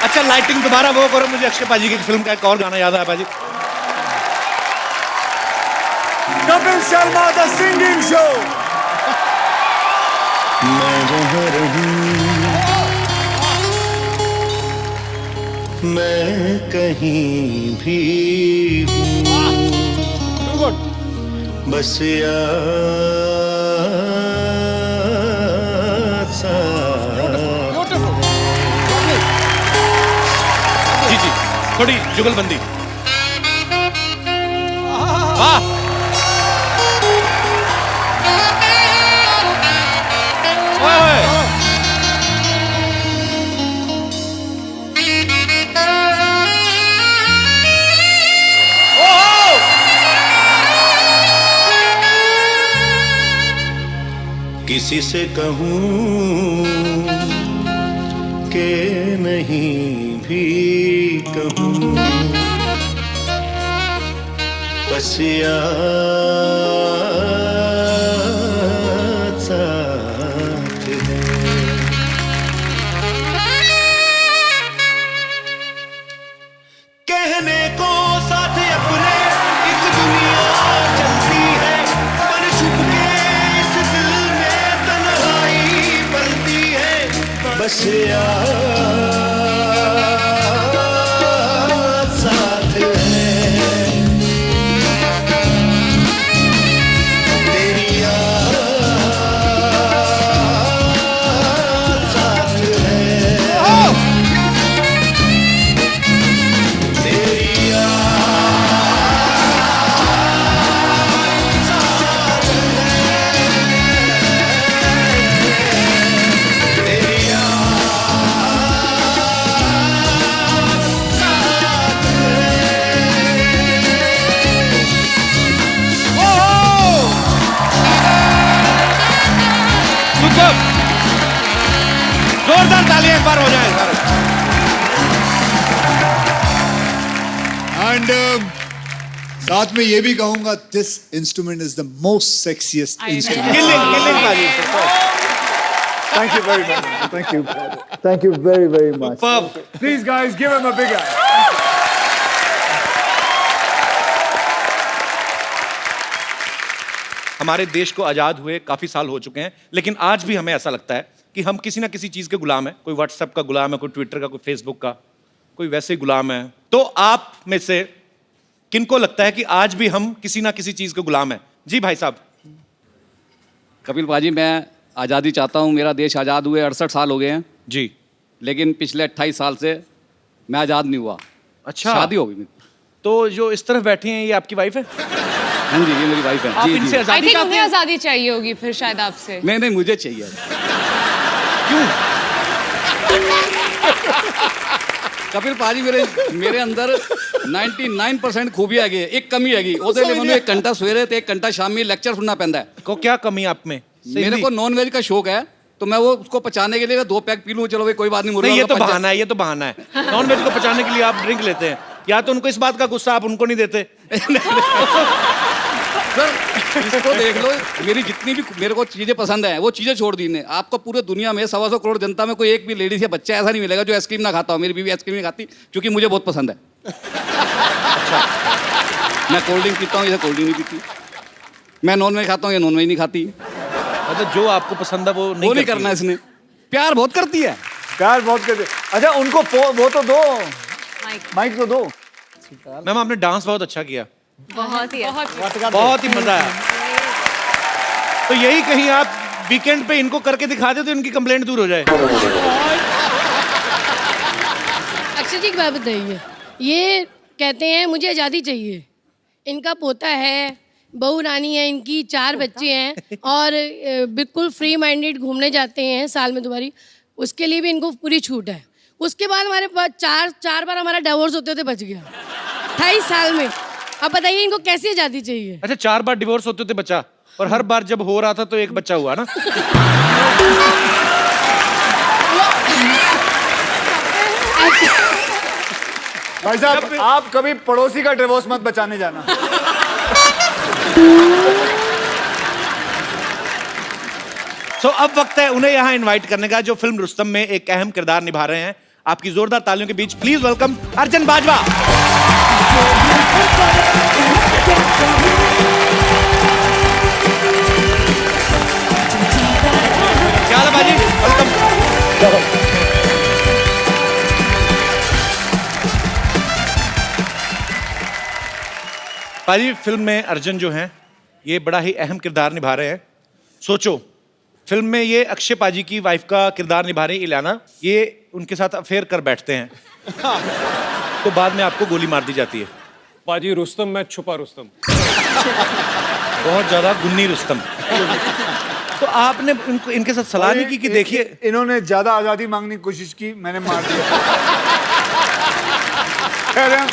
अच्छा, लाइटिंग दोबारा वो करो, मुझे अक्षय पाजी की फिल्म का एक और गाना याद आया पाजी। Kapil Sharma the singing show. मैं जहाँ रहूं मैं कहीं भी हूँ, बस याद जी जी, थोड़ी जुगलबंदी। वाह, किसी से कहूँ के नहीं भी कहूँ, बस याद साथ है। कहने को साथ अपने एक दुनिया चलती है, पर छुप के इस दिल में तन्हाई पलती है, बस याद साथ है। तेरी याद साथ है। तेरी जोरदार तालियां एक बार हो जाए। एंड साथ में ये भी कहूंगा, this instrument is the most sexiest instrument. Killing बाजी. Thank you very much. Thank you. Thank you very, very much. Superb. Please, guys, give him a big hand. हमारे देश को आजाद हुए काफी साल हो चुके हैं, लेकिन आज भी हमें ऐसा लगता है कि हम किसी ना किसी चीज के गुलाम है. कोई व्हाट्सएप का गुलाम है, कोई ट्विटर का, कोई फेसबुक का, कोई वैसे ही गुलाम है. तो आप में से किनको लगता है कि आज भी हम किसी ना किसी चीज के गुलाम हैं? जी भाई साहब. कपिल पाजी, मैं आज़ादी चाहता हूँ. मेरा देश आज़ाद हुए 68 साल हो गए हैं, जी. लेकिन पिछले 28 साल से मैं आज़ाद नहीं हुआ. अच्छा. शादी हो गई मेरी. तो जो इस तरफ बैठी हैं, ये आपकी वाइफ है? हाँ जी, ये मेरी वाइफ है. आप जी, इनसे जी. आजादी चाहते उन्हें हैं? आजादी चाहिए होगी फिर शायद आपसे. नहीं, मुझे चाहिए. क्यों? कपिल पाजी, मेरे अंदर 99% खूबी हैगी, एक कमी हैगी. ਉਹਦੇ ਲਈ ਮੈਨੂੰ 1 घंटा सवेरे ਤੇ 1 घंटा शामी लेक्चर सुनना पैंदा है. को क्या कमी आप में? मेरे को नॉन वेज का शौक है, तो मैं वो उसको पचाने के लिए 2 पैक पी लूं. चलो भाई कोई बात नहीं, मुर्गा नहीं, ये का तो पंजा. बहाना है, ये तो बहाना है. नॉन वेज को पचाने के लिए आप ड्रिंक लेते हैं, या तो उनको इस बात का गुस्सा आप उनको नहीं देते. सर, इसको देख लो, मेरी जितनी भी मेरे को चीजें पसंद है वो चीजें छोड़ दी ने. आपको पूरे दुनिया में 125 करोड़ जनता में कोई एक भी लेडीज या बच्चा ऐसा नहीं मिलेगा जो आइसक्रीम ना खाता हो. मेरी बीवी आइसक्रीम नहीं खाती क्योंकि मुझे बहुत पसंद है. मैं कोल्ड ड्रिंक पीता हूँ, ये कोल्ड ड्रिंक नहीं पीती. मैं नॉन वेज खाता हूँ, ये नॉन वेज नहीं खाती. मतलब जो आपको पसंद है वो नहीं करना है. इसने प्यार बहुत करती है. प्यार बहुत करते. अच्छा, उनको वो तो दो, माइक तो दो. मैम, आपने डांस बहुत अच्छा किया. बहुत बहुत ही मजा आया. तो यही कहीं आप वीकेंड पे इनको करके दिखा दे तो इनकी कंप्लेंट दूर हो जाए. अक्षय जी, एक बात बताइए, ये कहते हैं मुझे आज़ादी चाहिए. इनका पोता है, बहू रानी है, इनकी 4 बच्चे हैं और बिल्कुल फ्री माइंडेड घूमने जाते हैं साल में 2 बारी. उसके लिए भी इनको पूरी छूट है. उसके बाद हमारे पास 4 बार हमारा डिवोर्स होते होते बच गया 28 साल में. अब बताइए इनको कैसी आज़ादी चाहिए? अच्छा, 4 बार डिवोर्स होते थे बच्चा, और हर बार जब हो रहा था तो एक बच्चा हुआ ना. भाई साहब, आप कभी पड़ोसी का डिवोर्स मत बचाने जाना. सो अब वक्त है उन्हें यहाँ इनवाइट करने का, जो फिल्म रुस्तम में एक अहम किरदार निभा रहे हैं. आपकी जोरदार तालियों के बीच प्लीज वेलकम अर्जुन बाजवा. क्या हाल है बाजी? वेलकम. बाजी, फिल्म में अर्जुन जो हैं, ये बड़ा ही अहम किरदार निभा रहे हैं. सोचो, फिल्म में ये अक्षय पाजी की वाइफ का किरदार निभा रही इलियाना, ये उनके साथ अफेयर कर बैठते हैं. तो बाद में आपको गोली मार दी जाती है. पाजी, रुस्तम में छुपा रुस्तम. बहुत ज्यादा गुन्नी रुस्तम. तो आपने इनके साथ सलाह नहीं की कि देखिए, इन्होंने ज्यादा आजादी मांगने की कोशिश की, मैंने मार दिया. कह रहे हैं,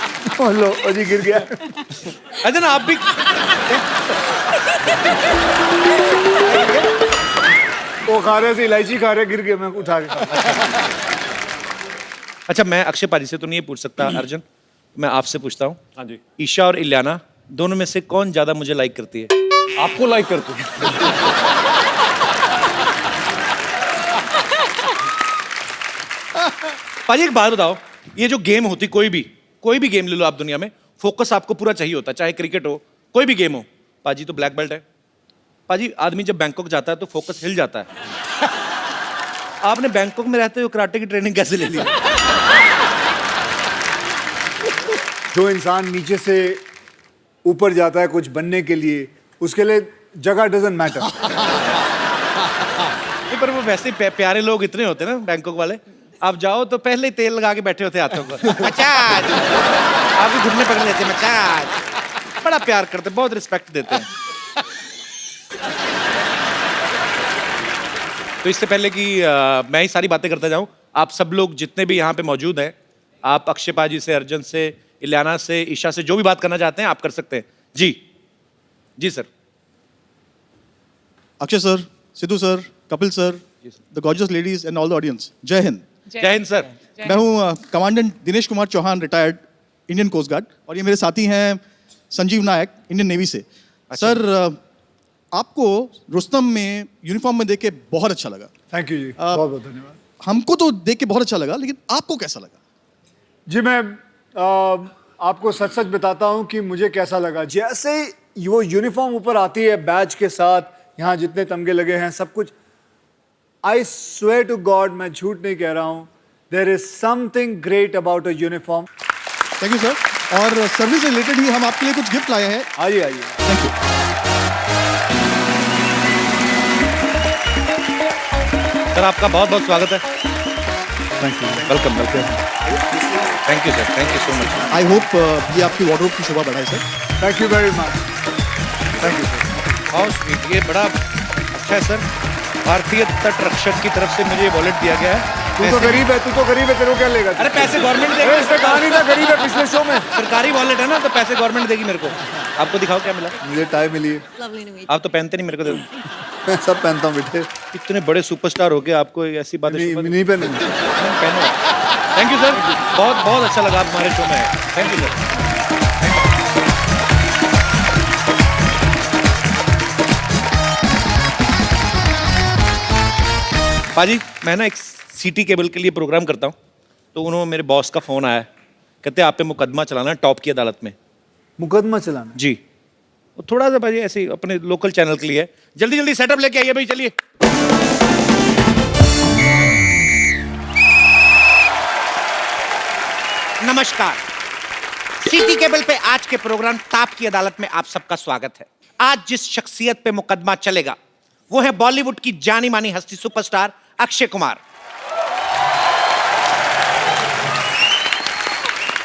लो अजी गिर गया. अच्छा ना, आप भी वो खा रहे थे, इलायची खा रहे, गिर गए, मैं उठा के. अच्छा, मैं अक्षय पाजी से तो नहीं पूछ सकता अर्जुन, मैं आपसे पूछता हूँ. हाँ जी. ईशा और इलियाना दोनों में से कौन ज्यादा मुझे लाइक करती है? आपको लाइक करती है. पाजी, एक बात बताओ, ये जो गेम होती, कोई भी गेम ले लो आप दुनिया में, फोकस आपको पूरा चाहिए होता है, चाहे क्रिकेट हो, कोई भी गेम हो. पाजी तो ब्लैक बेल्ट है. पाजी, आदमी जब बैंकॉक जाता है तो फोकस हिल जाता है. आपने बैंकॉक में रहते हुए कराटे की ट्रेनिंग कैसे ले ली? जो इंसान नीचे से ऊपर जाता है कुछ बनने के लिए, उसके लिए जगह डजंट मैटर. पर वो वैसे ही प्यारे लोग इतने होते हैं ना बैंकॉक वाले. आप जाओ तो पहले ही तेल लगा के बैठे होते हाथों को. मचाज, आप भी घुटने पकड़ लेते. मचाज, बड़ा प्यार करते, बहुत रिस्पेक्ट देते हैं. तो इससे पहले कि मैं ही सारी बातें करता जाऊं, आप सब लोग जितने भी यहाँ पे मौजूद हैं, आप अक्षय पाजी से, अर्जुन से, इलियाना से, ईशा से जो भी बात करना चाहते हैं आप कर सकते हैं. जी sir. Akshay sir, Sidhu sir, Kapil sir, the gorgeous ladies and all the audience, Jai Hind. Jai Hind sir. मैं हूँ commandant Dinesh Kumar Chauhan, retired Indian coast guard, और ये मेरे साथी हैं संजीव नायक, इंडियन नेवी से। सर, आपको रुस्तम में यूनिफॉर्म में देख के बहुत अच्छा लगा। थैंक यू जी, बहुत बहुत धन्यवाद। हमको तो देख के बहुत अच्छा लगा, लेकिन आपको कैसा लगा? जी मैं आपको सच सच बताता हूँ कि मुझे कैसा लगा। जैसे ही वो यूनिफॉर्म ऊपर आती है बैच के साथ, यहाँ जितने तमगे लगे हैं सब कुछ, आई स्वेयर टू गॉड, मैं झूठ नहीं कह रहा हूँ, there is something great about a uniform. Thank you sir. और सर्विस से रिलेटेड ही हम आपके लिए कुछ गिफ्ट लाए हैं। आइए आइए। Thank you. सर आपका बहुत बहुत स्वागत है। Thank you. Welcome welcome. Thank you sir, thank you so much. I hope ये आपकी वार्डरोब की शोभा बढ़ाए sir. Thank you very much. Thank you sir. बहुत स्वीट, ये बड़ा अच्छा है सर। भारतीय तट रक्षक की तरफ से मुझे वॉलेट दिया गया है। तू तो गरीब है, तू तो गरीब है, तेरे को क्या लेगा? अरे पैसे गवर्नमेंट देगी। इसने कहा नहीं था गरीब है पिछले शो में। सरकारी वॉलेट है ना, तो पैसे गवर्नमेंट देगी मेरे को। आपको दिखाओ क्या मिला। मुझे टाई मिली है। Lovely to meet you. आप तो पहनते नहीं, मेरे को दे दो। मैं सब पहनता हूँ बेटे। इतने बड़े सुपरस्टार हो गए, आपको ऐसी बातें नहीं पहनूँ। पहनो। थैंक यू सर, बहुत बहुत अच्छा लगा आप हमारे शो में आए। Thank you sir. पाजी, मैं ना एक सिटी केबल के लिए प्रोग्राम करता हूँ, तो उन्होंने मेरे बॉस का फोन आया, कहते आप पे मुकदमा चलाना है टॉप की अदालत में। मुकदमा चलाना? जी, वो थोड़ा सा भाई ऐसे ही अपने लोकल चैनल के लिए है। जल्दी जल्दी सेटअप लेके आइए भाई, चलिए। नमस्कार, सिटी केबल पे आज के प्रोग्राम ताप की अदालत में आप सबका स्वागत है। आज जिस शख्सियत पे मुकदमा चलेगा वो है बॉलीवुड की जानी मानी हस्ती सुपरस्टार अक्षय कुमार।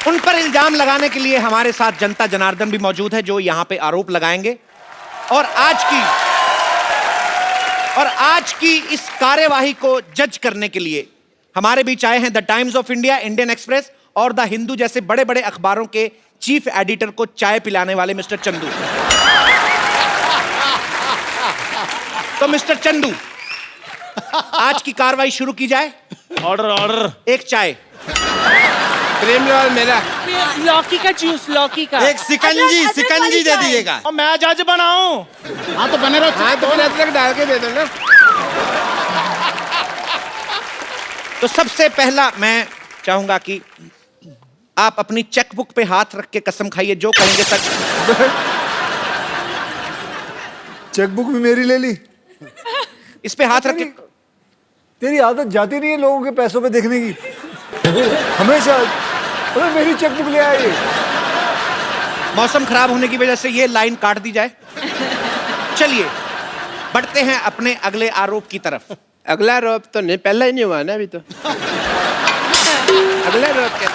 उन पर इल्जाम लगाने के लिए हमारे साथ जनता जनार्दन भी मौजूद है, जो यहां पे आरोप लगाएंगे। और आज की इस कार्यवाही को जज करने के लिए हमारे बीच आए हैं the times of India, Indian express और द हिंदू जैसे बड़े बड़े अखबारों के चीफ एडिटर को चाय पिलाने वाले मिस्टर चंदू। तो मिस्टर चंदू, आज की कार्रवाई शुरू की जाए। Order order. एक चाय। प्रेमलाल मेरा लौकी का जूस, लौकी का। एक सिकंजी दे दीजिएगा। और मैं जज बनाऊं? हाँ तो बने रहो। हाँ तो अदरक डाल के दे दो ना। तो सबसे पहला मैं चाहूंगा कि आप अपनी चेकबुक पे हाथ रख के कसम खाइए, जो कहेंगे सच। चेकबुक भी मेरी ले ली? इस पे हाथ रख के। तेरी आदत जाती नहीं है लोगों के पैसों पे देखने की? हमेशा अरे मेरी चेकबुक ले आई। मौसम खराब होने की वजह से ये लाइन काट दी जाए। चलिए बढ़ते हैं अपने अगले आरोप की तरफ। अगला आरोप तो नहीं, पहला ही नहीं हुआ ना अभी तो। अगला आरोप क्या?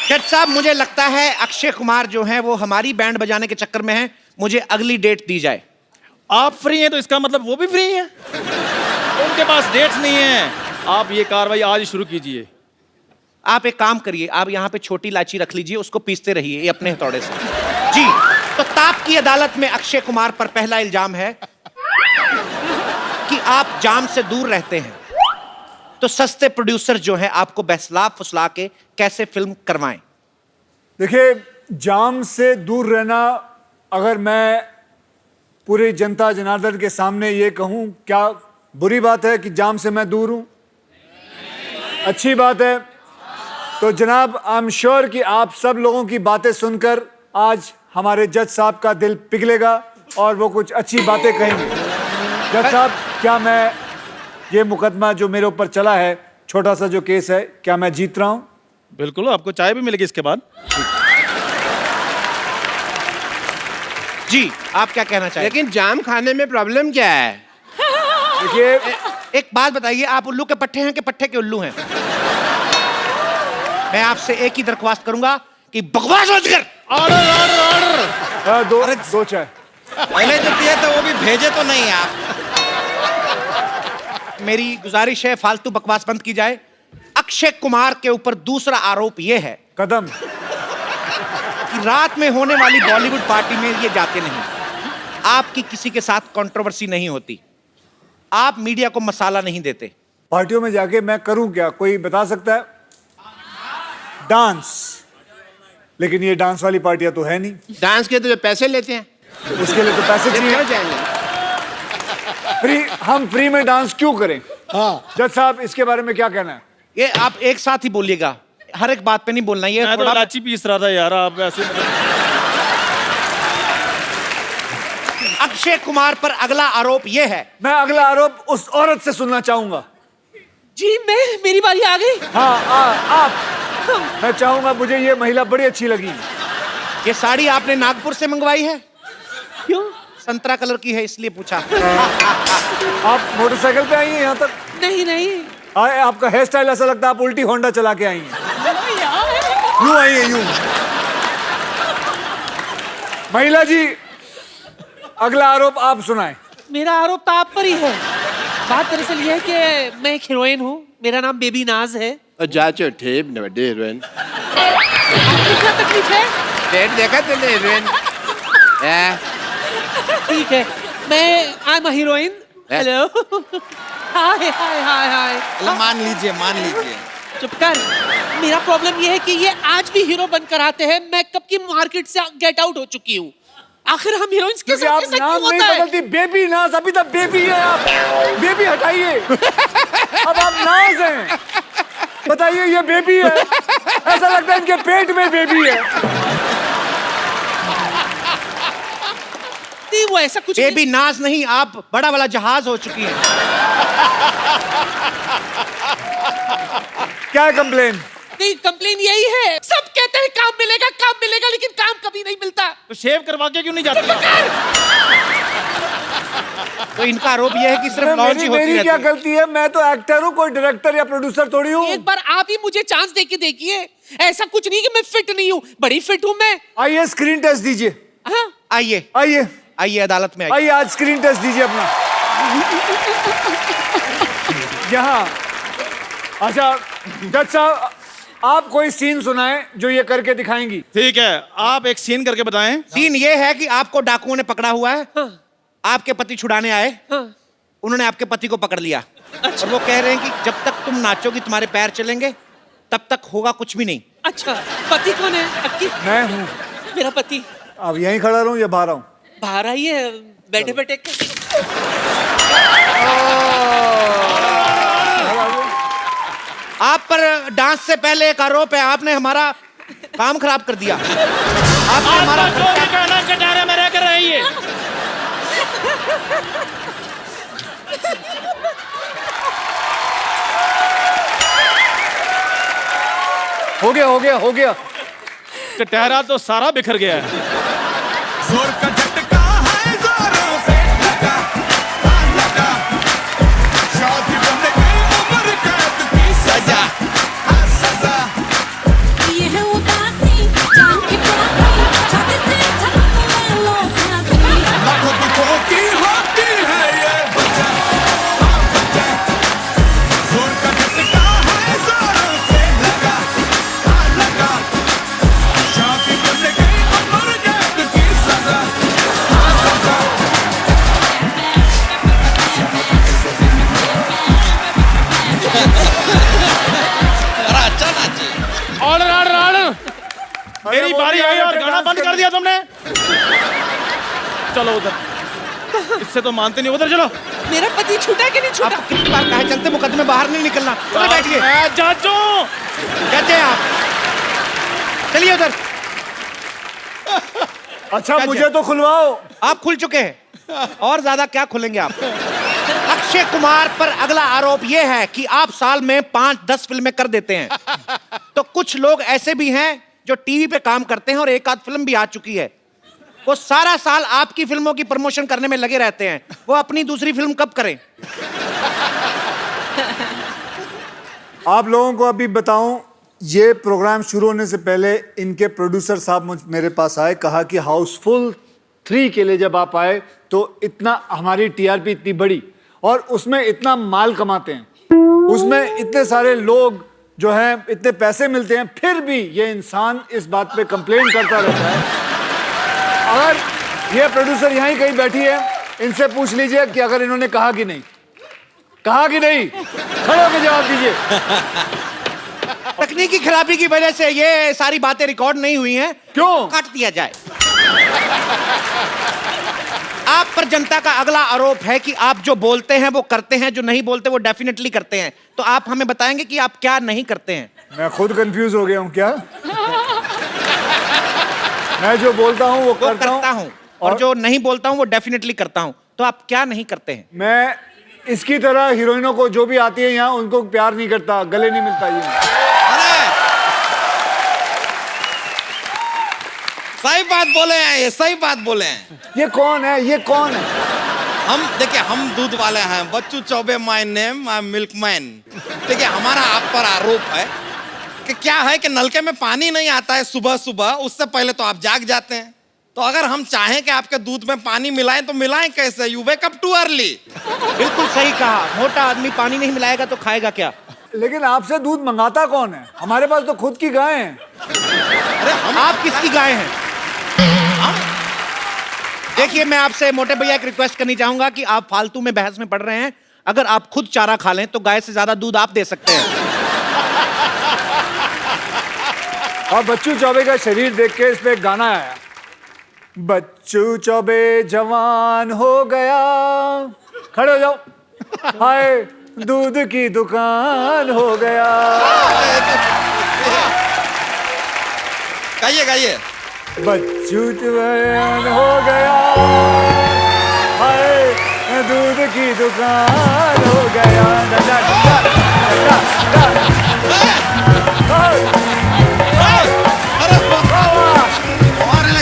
जज साहब, मुझे लगता है अक्षय कुमार जो है वो हमारी बैंड बजाने के चक्कर में है। मुझे अगली डेट दी जाए। आप फ्री हैं तो इसका मतलब वो भी फ्री हैं। उनके पास डेट्स नहीं है। आप ये कार्रवाई आज ही शुरू कीजिए। आप एक काम करिए, आप यहाँ पे छोटी इलायची रख लीजिए, उसको पीसते रहिए ये अपने हथौड़े से। जी, तो ताप की अदालत में अक्षय कुमार पर पहला इल्जाम है कि आप जाम से दूर रहते हैं, तो सस्ते प्रोड्यूसर जो हैं आपको बहसला फुसला के कैसे फिल्म करवाएं। देखिए, जाम से दूर रहना, अगर मैं पूरी जनता जनार्दन के सामने ये कहूं, क्या बुरी बात है कि जाम से मैं दूर हूं? अच्छी बात है। तो जनाब, आई एम श्योर कि आप सब लोगों की बातें सुनकर आज हमारे जज साहब का दिल पिघलेगा और वो कुछ अच्छी बातें कहेंगे। जज साहब, क्या मैं ये मुकदमा जो मेरे ऊपर चला है, छोटा सा जो केस है, क्या मैं जीत रहा हूं? बिल्कुल, आपको चाय भी मिलेगी इसके बाद। जी, आप क्या कहना चाहिए? लेकिन जाम खाने में प्रॉब्लम क्या है? देखिए, एक बात बताइए, आप उल्लू के पट्टे हैं कि पट्टे के उल्लू हैं? मैं आपसे एक ही दरख्वास्त करूंगा कि बकवास मत कर। Order order order. दो चाय। पहले जो दिए थे वो भी भेजे तो नहीं आप। मेरी गुजारिश है, फालतू बकवास बंद की जाए। अक्षय कुमार के ऊपर दूसरा आरोप यह है कदम कि रात में होने वाली बॉलीवुड पार्टी में ये जाते नहीं। आपकी किसी के साथ कंट्रोवर्सी नहीं होती, आप मीडिया को मसाला नहीं देते, पार्टियों में जाके मैं करूं क्या, कोई बता सकता है? डांस। लेकिन ये डांस वाली पार्टियां तो है नहीं। डांस के तो जो पैसे लेते हैं, उसके लिए तो पैसे चाहिए। क्यों जाएंगे? हम फ्री में डांस क्यों करें? हाँ जज साहब, इसके बारे में क्या कहना है? ये आप एक साथ ही बोलिएगा, हर एक बात पे नहीं बोलना। ये मैं तो थोड़ा इलायची पीस रहा था यार, आप ऐसे। अक्षय कुमार पर अगला आरोप ये है। मैं अगला आरोप उस औरत से सुनना चाहूंगा। जी मेरी बारी आ गई। हाँ आप। मैं चाहूंगा, मुझे ये महिला बड़ी अच्छी लगी। ये साड़ी आपने नागपुर से मंगवाई है? क्यों? संतरा कलर की है इसलिए पूछा। आप मोटरसाइकिल पे आई हैं यहाँ तक? नहीं। आपका हेयर स्टाइल ऐसा लगता है आप उल्टी होंडा चला के आई हैं। यूं आई है, यूं। महिला जी, अगला आरोप आप सुनाएं। मेरा आरोप तो आप पर ही है। बात दरअसल ये है कि मैं एक हीरोइन हूँ, मेरा नाम बेबी नाज है। जाचो ठेप न बड़े हीरोइन। आपको क्या तकलीफ है? डेट देखा तुमने हीरोइन? ठीक है, मैं I am a heroine. Hello. Hi. मान लीजिए। चुप कर। मेरा प्रॉब्लम ये है कि ये आज भी हीरो बनकर आते हैं। मैं कब की मार्केट से गेट आउट हो चुकी हूँ। आखिर हम हीरोइंस के साथ आप ऐसा नाम क्यों नहीं होता है? बदलती, बेबी नाज। अभी तक बेबी है आप। बेबी हटाइए। अब आप नाज हैं। बताइए, ये बेबी है। ऐसा लगता है इनके पेट में बेबी है। नहीं, वो ऐसा कुछ बेबी नाज नहीं, आप बड़ा वाला जहाज हो चुकी है। क्या है कंप्लेन? नहीं, कंप्लेन यही है। सब कहते हैं काम मिलेगा, लेकिन काम कभी नहीं मिलता। तो शेव करवा के क्यों नहीं जाती? तो इनका आरोप यह है कि सिर्फ लॉन्च ही होती मेरी रहती क्या है। गलती है? मैं तो एक्टर हूँ, कोई डायरेक्टर या प्रोड्यूसर थोड़ी हूँ। एक बार आप ही मुझे चांस दे के देखिए। ऐसा कुछ नहीं कि मैं फिट नहीं हूँ, बड़ी फिट हूँ मैं। आइए स्क्रीन टेस्ट दीजिए। हाँ? आइए अदालत में आइए, आज स्क्रीन टेस्ट दीजिए अपना। यहाँ। अच्छा जज साहब, आप कोई सीन सुनाएं जो ये करके दिखाएंगी। ठीक है, आप एक सीन करके बताएं। सीन ये है कि आपको डाकुओं ने पकड़ा हुआ है। आपके पति छुड़ाने आए। उन्होंने आपके पति को पकड़ लिया। और वो कह रहे हैं कि जब तक तुम नाचोगे तुम्हारे पैर चलेंगे, तब तक होगा कुछ भी नहीं। अच्छा, पति कौन है आपकी? मैं हूँ। मेरा पति अब यहीं खड़ा रहूं या बाहर आऊं? बाहर आइए, बैठे बैठे। आप पर डांस से पहले एक आरोप है, आपने हमारा काम खराब कर दिया। आपने हमारा जो भी कहना कटारे में रह कर रहिए। हो गया। कटहरा तो सारा बिखर गया है। जोर का झटका है, जोरों से लगा, लगा। शादी बंद गई, उम्र कैद की सजा, सजा। ये है उदासी, जान के प्यासी, छाती से छलकने लो प्यासी। लाखों दुखों की होती है ये वजह, वजह। जोर का झटका है, जोरों से लगा, लगा। शादी बंद गई, उम्र कैद की सजा, सजा। ऑर्डर। मेरी बारी आई और गाना बंद कर दिया तुमने। चलो उधर। इससे तो मानते नहीं, उधर चलो। मेरा पति छूटा कि नहीं छूटा? आप कितनी बार कहे चलते मुकदमे बाहर नहीं निकलना। चलो बैठिए। जाजू, कहते हैं आप, चलिए उधर। अच्छा मुझे तो खुलवाओ। आप खुल चुके हैं, और ज्यादा क्या खुलेंगे आप? अक्षय कुमार पर अगला आरोप यह है कि आप साल में 5-10 फिल्में कर देते हैं। तो कुछ लोग ऐसे भी हैं जो टीवी पे काम करते हैं और एक आध फिल्म भी आ चुकी है, वो सारा साल आपकी फिल्मों की प्रमोशन करने में लगे रहते हैं। वो अपनी दूसरी फिल्म कब करें? आप लोगों को अभी बताऊं, ये प्रोग्राम शुरू होने से पहले इनके प्रोड्यूसर साहब मेरे पास आए, कहा कि हाउसफुल 3 के लिए जब आप आए तो इतना हमारी टीआरपी इतनी बड़ी और उसमें इतना माल कमाते हैं, उसमें इतने सारे लोग जो हैं, इतने पैसे मिलते हैं, फिर भी ये इंसान इस बात पे कंप्लेन करता रहता है। अगर ये प्रोड्यूसर यहीं कहीं बैठी है, इनसे पूछ लीजिए कि अगर इन्होंने कहा कि नहीं, कहा कि नहीं? खड़े होकर जवाब दीजिए। तकनीकी खराबी की वजह से ये सारी बातें रिकॉर्ड नहीं हुई हैं। क्यों? काट दिया जाए। आप पर जनता का अगला आरोप है कि आप जो बोलते हैं वो करते हैं, जो नहीं बोलते वो डेफिनेटली करते हैं। तो आप हमें बताएंगे कि आप क्या नहीं करते हैं? मैं खुद कंफ्यूज हो गया हूँ क्या? मैं जो बोलता हूँ वो करता हूँ और जो नहीं बोलता हूँ वो डेफिनेटली करता हूँ। तो आप क्या नहीं करते हैं? मैं इसकी तरह हीरोइनों को जो भी आती है यहाँ उनको प्यार नहीं करता, गले नहीं मिलता। ये सही बात बोले हैं, ये सही बात बोले हैं। ये कौन है? ये कौन है? हम देखिए, हम दूध वाले हैं। Bachchu Choubey my name, I am milkman. देखिए, हमारा आप पर आरोप है कि क्या है कि नलके में पानी नहीं आता है सुबह सुबह, उससे पहले तो आप जाग जाते हैं। तो अगर हम चाहें कि आपके दूध में पानी मिलाएं तो मिलाएं कैसे? You wake up too early. बिल्कुल सही कहा। मोटा आदमी पानी नहीं मिलाएगा तो खाएगा क्या? लेकिन आपसे दूध मंगाता कौन है? हमारे पास तो खुद की गाय है। अरे आप किसकी गाय हैं? देखिए, मैं आपसे मोटे भैया एक रिक्वेस्ट करनी चाहूंगा कि आप फालतू में बहस में पड़ रहे हैं। अगर आप खुद चारा खा लें तो गाय से ज्यादा दूध आप दे सकते हैं। और बच्चू चौबे का शरीर देख के इस पे एक गाना आया, बच्चू चौबे जवान हो गया। खड़े हो जाओ। हाय दूध की दुकान हो गया। गाइए गाइए। बच्चू जवान हो गया, हाय दूध की दुकान हो गया। डा, डा, डा, डा, डा।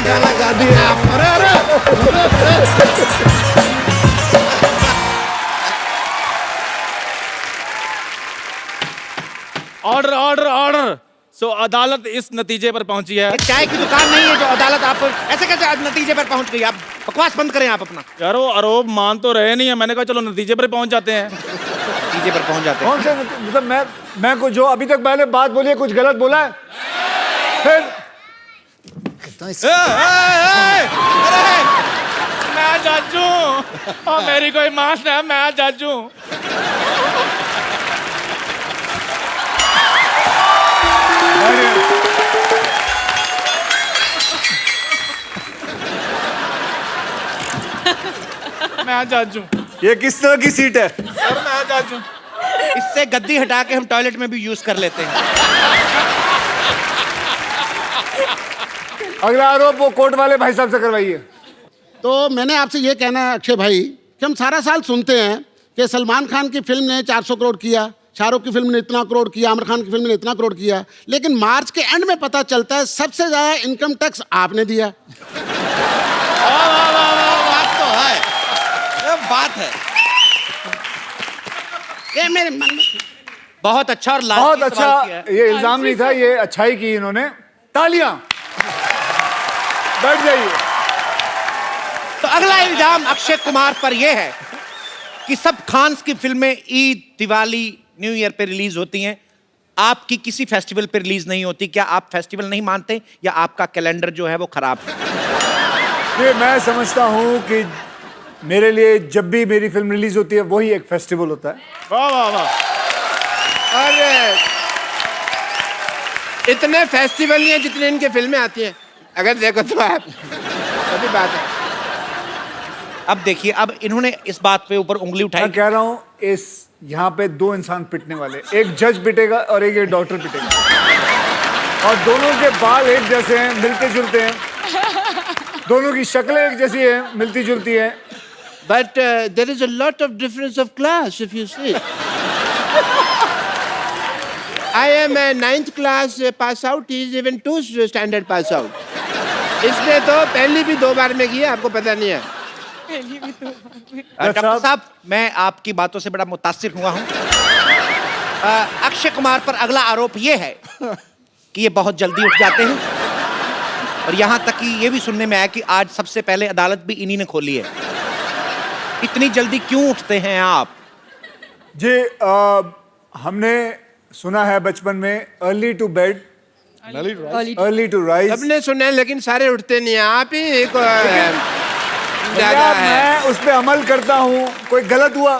गाना गा दिया आप। Order order order. सो अदालत इस नतीजे पर पहुंची है। चाय की दुकान नहीं है जो अदालत आप ऐसे कैसे नतीजे पर पहुंच गई? आप बकवास बंद करें आप अपना। यार वो आरोप मान तो रहे नहीं है, मैंने कहा चलो नतीजे पर पहुंच जाते हैं। नतीजे पर पहुंच जाते हैं। कौन से मतलब मैं को जो अभी तक मैंने बात बोली है कुछ गलत बोला है? फिर मैं जज हूं और मेरी कोई मान है, मैं जज हूं। मैं जज हूं। ये किस तरह की सीट है? सर मैं जज हूं। इससे गद्दी हटा के हम टॉयलेट में भी यूज कर लेते हैं। अगला आरोप वो कोर्ट वाले भाई साहब से करवाइए। तो मैंने आपसे ये कहना है अक्षय भाई कि हम सारा साल सुनते हैं कि सलमान खान की फिल्म ने 400 करोड़ किया, शाहरुख की फिल्म ने इतना करोड़ किया, आमिर खान की फिल्म ने इतना करोड़ किया, लेकिन मार्च के एंड में पता चलता है सबसे ज्यादा इनकम टैक्स आपने दिया। बात तो है, ये बात है। ये मेरे मन में बहुत अच्छा और बहुत अच्छा। ये इल्जाम नहीं था, ये अच्छाई की इन्होंने। तालियां। बैठ जाइए। तो अगला इल्जाम अक्षय कुमार पर यह है कि सब खान्स की फिल्में ईद, दिवाली, न्यू ईयर पे रिलीज होती हैं, आपकी किसी फेस्टिवल पे रिलीज नहीं होती। क्या आप फेस्टिवल नहीं मानते या आपका कैलेंडर जो है वो खराब है? ये मैं समझता हूँ कि मेरे लिए जब भी मेरी फिल्म रिलीज होती है वही एक फेस्टिवल होता है। वाह वाह वाह। अरे इतने फेस्टिवल नहीं है जितने इनकी फिल्में आती हैं, अगर देखो तो आप। सभी बात है। अब देखिए, अब इन्होंने इस बात पे ऊपर उंगली उठाई। मैं कह रहा हूँ इस यहाँ पे दो इंसान पिटने वाले, एक जज पिटेगा और एक ये डॉक्टर पिटेगा, और दोनों के बाल एक जैसे हैं, मिलते जुलते हैं, दोनों की शक्लें एक जैसी हैं, मिलती जुलती हैं। But there is a lot of difference of class if you see. I am a 9th class pass out. He is even 2 standard pass out. इसने तो पहली भी 2 बार में किया, आपको पता नहीं है। डॉक्टर साहब, मैं आपकी बातों से बड़ा मुतासिर हुआ हूँ। अक्षय कुमार पर अगला आरोप ये है कि ये बहुत जल्दी उठ जाते हैं, और यहाँ तक कि ये भी सुनने में आया कि आज सबसे पहले अदालत भी इन्हीं ने खोली है। इतनी जल्दी क्यों उठते हैं आप? जी हमने सुना है बचपन में early to bed early to rise. सबने सुना है लेकिन सारे उठते नहीं हैं। आप ही एक मैं उस पर अमल करता हूँ। कोई गलत हुआ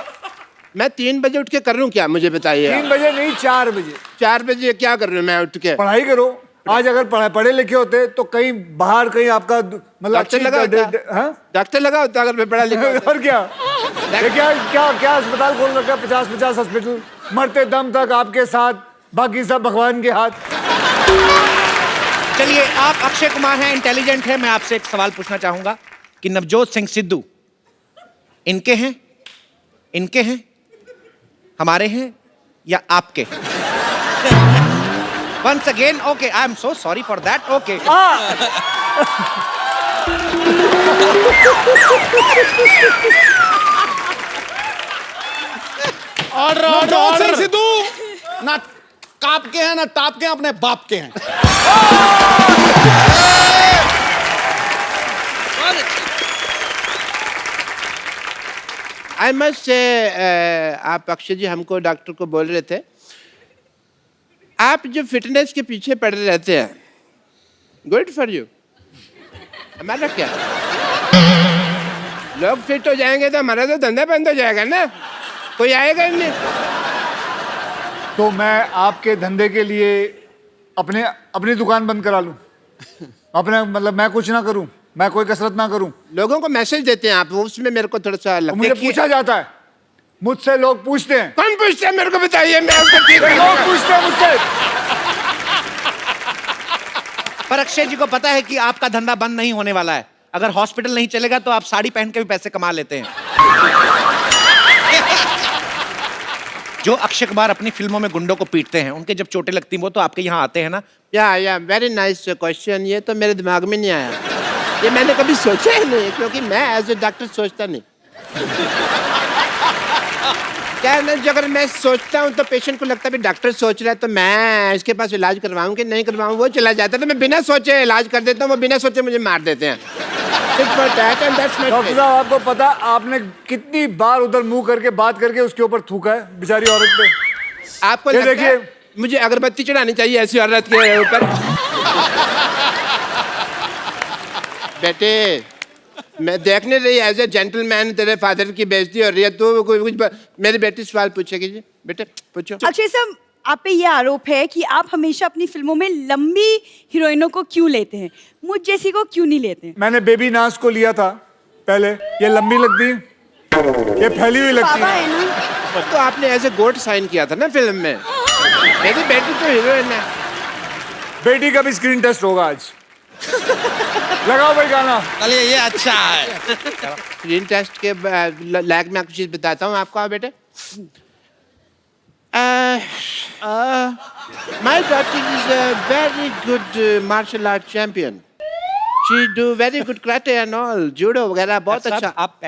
मैं 3 बजे उठ के कर रहा हूँ क्या, मुझे बताइए। 3 बजे नहीं, 4 बजे। 4 बजे क्या कर रहा हूँ मैं उठ के? पढ़ाई करो। आज अगर पढ़े लिखे होते तो कहीं बाहर कहीं आपका मतलब डॉक्टर लगा होता, डॉक्टर लगा होता अगर मैं पढ़ा लिखा होता। और क्या ये क्या अस्पताल खोल रखा है, 50 हॉस्पिटल, मरते दम तक आपके साथ, बाकी सब भगवान के हाथ। चलिए, आप अक्षय कुमार हैं, इंटेलिजेंट है, मैं आपसे एक सवाल पूछना चाहूंगा कि नवजोत सिंह सिद्धू इनके हैं, इनके हैं, हमारे हैं या आपके? Once again, okay, I am so sorry for that. Okay. Navjot Singh Sidhu ना काप के हैं ना टाप के हैं, अपने बाप के हैं। आई मस्ट से आप अक्षय जी हमको डॉक्टर को बोल रहे थे, आप जो फिटनेस के पीछे पड़े रहते हैं, गुड फॉर यू। हमारा क्या, लोग फिट हो जाएंगे तो हमारा तो धंधा बंद हो जाएगा ना, कोई आएगा ही नहीं। तो मैं आपके धंधे के लिए अपनी दुकान बंद करा लूं, अपने मतलब मैं कुछ ना करूं, मैं कोई कसरत ना करूं। लोगों को मैसेज देते हैं आप, उसमें मेरे को थोड़ा सा मुझे पूछा जाता है, मुझसे लोग पूछते हैं। कौन पूछते हैं मेरे को बताइए, मैं उसको ठीक लोग पूछते हैं मुझसे। पर अक्षय जी को पता है कि आपका धंधा बंद नहीं होने वाला है। अगर हॉस्पिटल नहीं चलेगा तो आप साड़ी पहन के भी पैसे कमा लेते हैं। जो अक्षय कुमार अपनी फिल्मों में गुंडों को पीटते हैं, उनके जब चोटें लगती हैं वो तो आपके यहाँ आते हैं ना? या वेरी नाइस क्वेश्चन। ये तो मेरे दिमाग में नहीं आया, ये मैंने कभी सोचा ही नहीं, क्योंकि मैं एज ए डॉक्टर सोचता नहीं। क्या है ना, जो अगर मैं सोचता हूँ तो पेशेंट को लगता है डॉक्टर सोच रहा है तो मैं इसके पास इलाज करवाऊँ कि नहीं करवाऊँ, वो चला जाता है। तो मैं बिना सोचे इलाज कर देता हूँ, वो बिना सोचे मुझे मार देते हैं। डॉक्टर साहब, आपको पता आपने कितनी बार उधर मुंह करके बात करके उसके ऊपर थूका है बेचारी औरत पे? आपको देखिए, मुझे अगरबत्ती चढ़ानी चाहिए ऐसी औरत के ऊपर। बेटे, मैं देखने रही एज ए जेंटलमैन तेरे फादर की बेइज्जती हो रही है, तो कुछ मेरी बेटी सवाल पूछेगी जी। बेटे पूछो। अक्षय साहब, आप पे ये आरोप है कि आप हमेशा अपनी फिल्मों में लंबी हीरोइनों को क्यों लेते हैं, मुझ जैसी को क्यों नहीं लेते? मैंने बेबी नाज को लिया था पहले, ये लंबी लगती, ये फैली हुई लगती है। तो आपने ऐसे गोट साइन किया था ना फिल्म में। मेरी बेटी तो हीरोइन है। बेटी का भी स्क्रीन टेस्ट होगा आज। लगाओ भाई गाना। चलिए, ये अच्छा है। स्क्रीन टेस्ट के लायक मैं कुछ चीज बताता हूँ आपको। बेटे, my daughter is a very good martial art champion. She do very good karate and all, judo वगैरह बहुत अच्छा। आप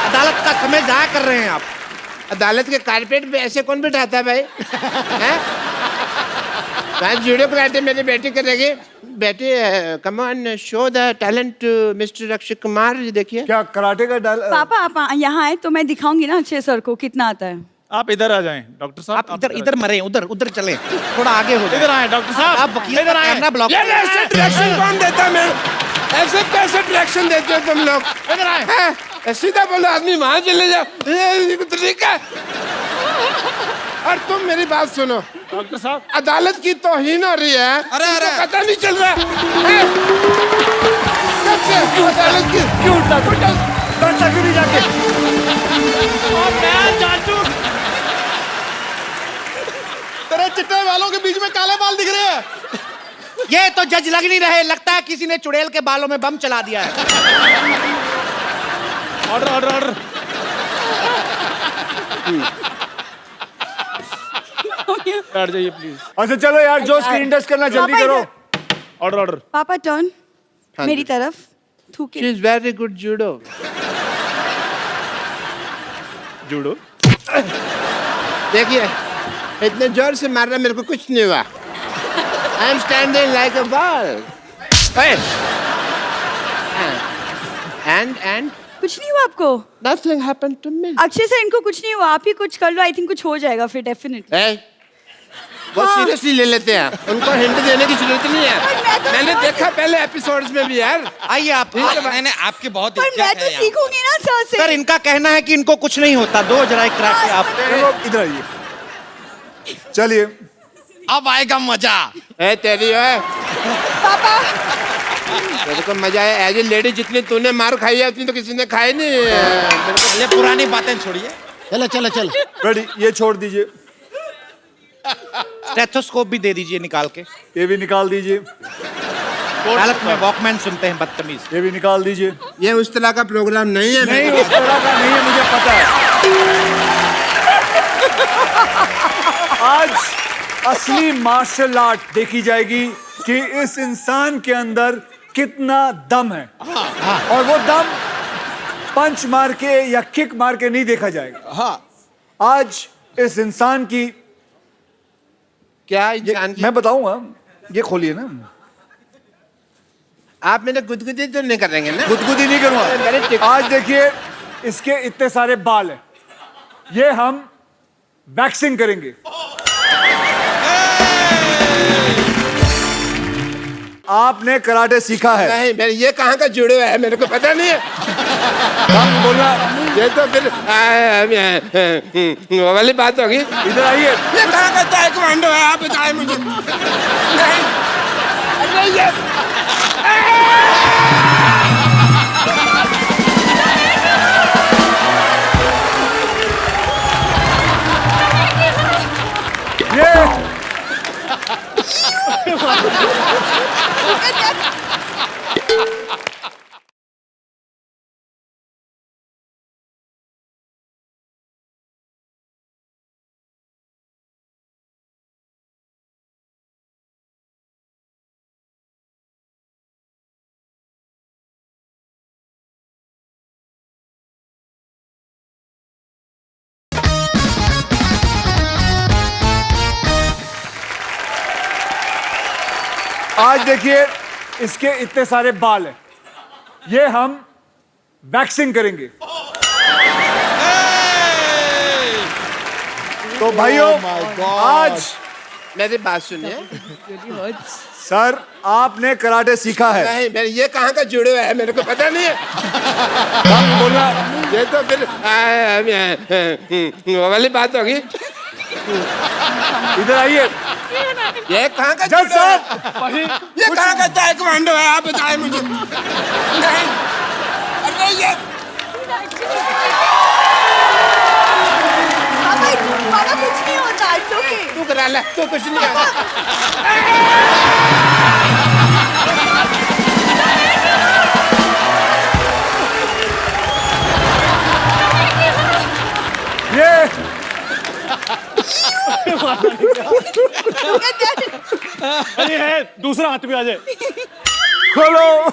अदालत का समय जाया कर रहे हैं। आप अदालत के कारपेट पे ऐसे कौन बिठाता है भाई? हैं? मैं जूडो कराटे मेरी बेटी करेगी। बेटी, come on, show the talent mister Akshay Kumar. देखिए क्या कराटे का पापा आप यहाँ आए तो मैं दिखाऊंगी ना अक्षय सर को कितना आता है। आप इधर आ जाएं डॉक्टर साहब। आप इधर मरे, उधर चले, थोड़ा आगे हो जाए। इधर आए डॉक्टर साहब। आप वकील इधर आए ना, ब्लॉक। ऐसे डायरेक्शन कौन देता है? ऐसे कैसे डायरेक्शन देते हो तुम लोग? इधर आए। सीधा बोलो, आदमी वहां चले जाओ, तरीका। और तुम मेरी बात सुनो डॉक्टर साहब, अदालत की तौहीन हो रही है। अरे पता नहीं चल रहा है? कब से अदालत की क्यों उठता क्यों नहीं जाके? मैं जाटू, तेरे चिट्टे बालों के बीच में काले बाल दिख रहे हैं। ये तो जज लग नहीं रहे, लगता है किसी ने चुड़ैल के बालों में बम चला दिया है। Order order order. बैठ जाइए प्लीज। अच्छा चलो यार, जो स्क्रीन टेस्ट करना जल्दी करो। Order order. पापा टर्न मेरी तरफ। She is very good judo. Judo. देखिए, इतने जोर से मार रहा, मेरे को कुछ नहीं हुआ। I am standing like a ball. And कुछ नहीं हुआ आपको? nothing happened to me. Akshay sir, इनको कुछ नहीं हुआ, आप ही कुछ कर लो, आई थिंक कुछ हो जाएगा फिर डेफिनेटली। Hey, वो सीरियसली ले लेते हैं, उनको हिंट देने की जरूरत नहीं है। मैंने देखा पहले एपिसोड्स में भी यार। आइए आप, मैंने आपकी बहुत पर मैं तो सीखूंगी ना सर से। सर इनका कहना है कि इनको कुछ नहीं होता, दो जरा एक कराटे आप। चलो इधर आइए, चलिए अब आएगा मजा। है तेरी है पापा। मेरे को मजा आया। एज ए लेडी जितनी तूने मार खाई है उतनी तो किसी ने खाई नहीं। ये पुरानी बातें छोड़िए, चलो चलो चलो। रेडी, ये छोड़ दीजिए, स्टेथोस्कोप भी दे दीजिए निकाल के। ये भी निकाल दीजिए, हालत में वॉकमैन सुनते हैं बदतमीज। ये भी निकाल दीजिए। ये उस तरह का प्रोग्राम नहीं है। नहीं उस तरह का नहीं है, मुझे पता है। आज असली मार्शल आर्ट देखी जाएगी कि इस इंसान के अंदर कितना दम है, और वो दम पंच मार के या किक मार के नहीं देखा जाएगा। आज इस इंसान की, क्या इंसान की? मैं बताऊंगा, ये खोलिए ना। आप मेरे गुदगुदी तो नहीं करेंगे ना? गुदगुदी नहीं करूंगा। आज देखिए, इसके इतने सारे बाल हैं, ये हम वैक्सिंग करेंगे। आपने कराटे सीखा है? नहीं, मेरे ये कहाँ का जुड़े हुआ है मेरे को पता नहीं है। हम बोला ये तो फिर वो वाली बात होगी। इधर आइए। ये कहाँ का ताइक्वांडो है, आप बताएं मुझे। नहीं, अरे ये आज देखिए, इसके इतने सारे बाल हैं, ये हम वैक्सिंग करेंगे। तो भाइयों, आज मेरी बात सुनिए। सर, आपने कराटे सीखा है? नहीं, मेरे ये कहाँ का जुड़े हुआ है मेरे को पता नहीं है। हम बोला ये तो फिर वो वाली बात होगी। इधर आइए। ये कहाँ का जज साहब, ये कहाँ का ताइक्वांडो है, आप बताएं मुझे। नहीं, अरे ये पापा कुछ नहीं होता, it's okay। तू करा ले, तू कुछ नहीं आता। ये अरे है, दूसरा हाथ भी आ जाए। खोलो।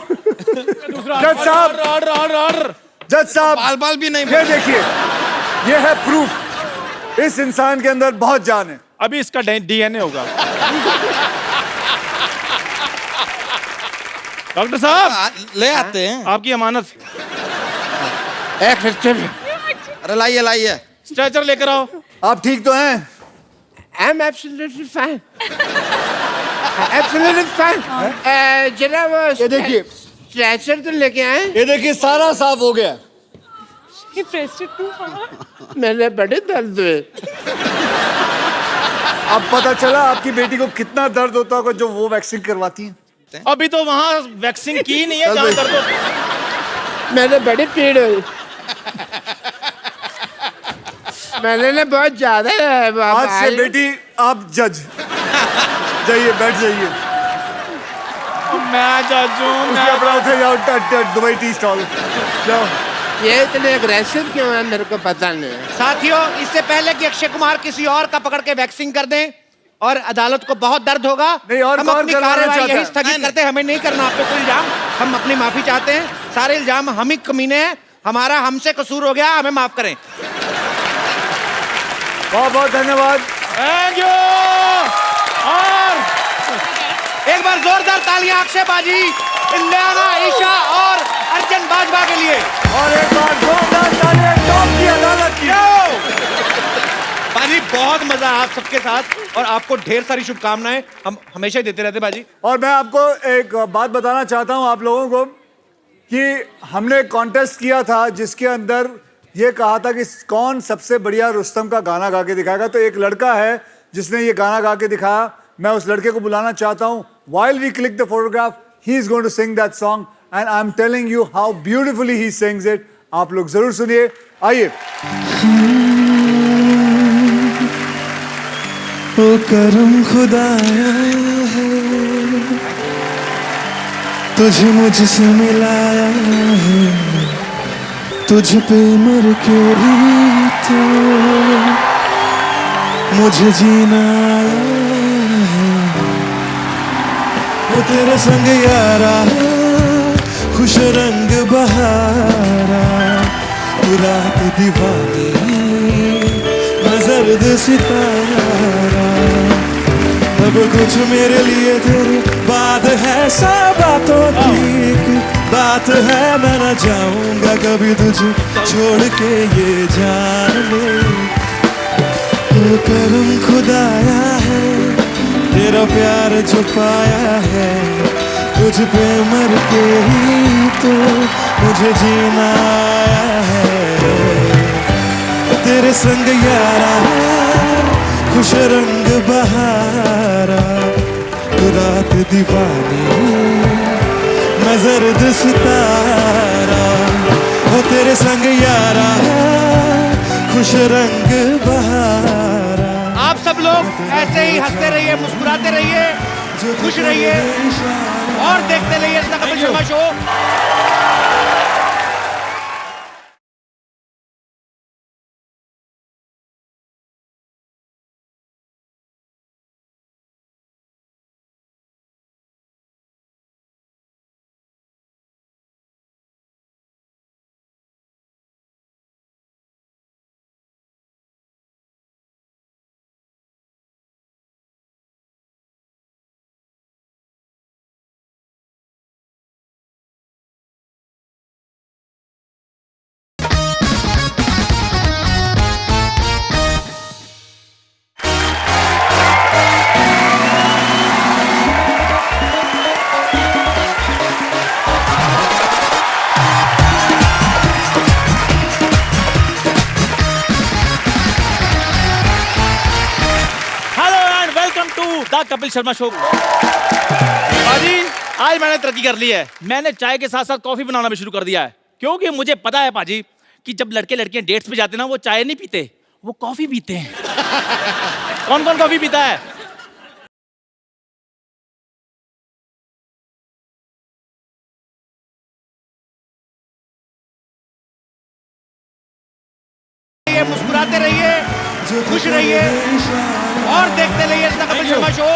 जज साहब, ऑर्डर। जज साहब, बाल बाल भी नहीं। ये देखिए, ये है प्रूफ, इस इंसान के अंदर बहुत जान है। अभी इसका डीएनए होगा। डॉक्टर साहब, ले आते हैं आपकी अमानत। अरे लाइए लाइए, स्ट्रेचर लेकर आओ। आप ठीक तो हैं? I'm absolutely fine. Absolutely fine. जरा वो ये देखिए, स्ट्रेचर तो लेके आए। ये देखिए, सारा साफ हो गया। मैंने बड़े दर्द हुए। अब पता चला आपकी बेटी को कितना दर्द होता होगा जो वो वैक्सीन करवाती है। अभी तो वहाँ वैक्सीन की नहीं है, चल जहाँ भाई। दर्द हो। मैंने बड़ी पीड़ हुई। मैंने ना बहुत ज्यादा आज से बेटी आप जज। जाइए, बैठ जाइए। मैं जज हूँ। उसके अपना उठे जाओ, दुबई टी स्टॉल जाओ। ये इतने अग्रेसिव क्यों है मेरे को पता नहीं है। साथियों, इससे पहले कि अक्षय कुमार किसी और का पकड़ के वैक्सिंग कर दें और अदालत को बहुत दर्द होगा, नहीं, और हम कौन अपनी करवाना कार्रवाई चाहता यही है? स्थगित करते हैं। हमें नहीं करना आप पे कोई इल्जाम, हम अपनी माफी चाहते हैं। सारे इल्जाम हम ही कमीने हैं, हमारा हमसे कसूर हो गया, हमें माफ करें। बहुत बहुत धन्यवाद। Thank you. और एक बार जोरदार तालियां अक्षय बाजी, इलियाना, ईशा और अर्जुन बाजवा के लिए। और एक बार जोरदार तालियां टॉप की अदालत की। बाजी बहुत मजा आप सबके साथ और आपको ढेर सारी शुभकामनाएं। हम हमेशा ही देते रहते बाजी। और मैं आपको एक बात बताना चाहता हूं आप लोगों को कि हमने कॉन्टेस्ट किया था जिसके अंदर ये कहा था कि कौन सबसे बढ़िया रुस्तम का गाना गा के दिखाएगा। तो एक लड़का है जिसने ये गाना गा के दिखाया। मैं उस लड़के को बुलाना चाहता हूं। While we click the photograph, he is going to sing that song and I'm telling you how beautifully he sings it. आप लोग जरूर सुनिए। आइए। ओ करम खुदाया है, तुझे मुझसे मिलाया है, तुझ पे मर के ही तो मुझे जीना आया है। वो तेरे संग यारा, खुश रंग बहारा, तू रात दीवानी, मैं जर्द सितारा। अब कुछ मेरे लिए तेरी बात है, सब बातों की एक बात है। मैं न जाऊंगा कभी तुझे छोड़ के ये जाने। वो करम खुदाया है, तेरा प्यार जो पाया है, तुझ पे मर के ही तो मुझे जीना आया है। तेरे संग यारा, खुश रंग बहारा, तू रात दीवानी, मैं जर्द सितारा। हो तेरे संग यारा, खुश रंग बहारा। आप सब लोग ऐसे ही हंसते रहिए, मुस्कुराते रहिए, खुश रहिए और देखते रहिए the Kapil Sharma show. The Kapil Sharma show. बाजी आज मैंने तरक्की कर ली है। मैंने चाय के साथ साथ कॉफी बनाना भी शुरू कर दिया है, क्योंकि मुझे पता है पाजी कि जब लड़के लड़कियां डेट्स पे जाते हैं ना, वो चाय नहीं पीते, वो कॉफी पीते हैं। कौन कौन कॉफी पीता है? मुस्कुराते रहिए, खुश रहिए और देखते रहिए द कपिल शर्मा शो।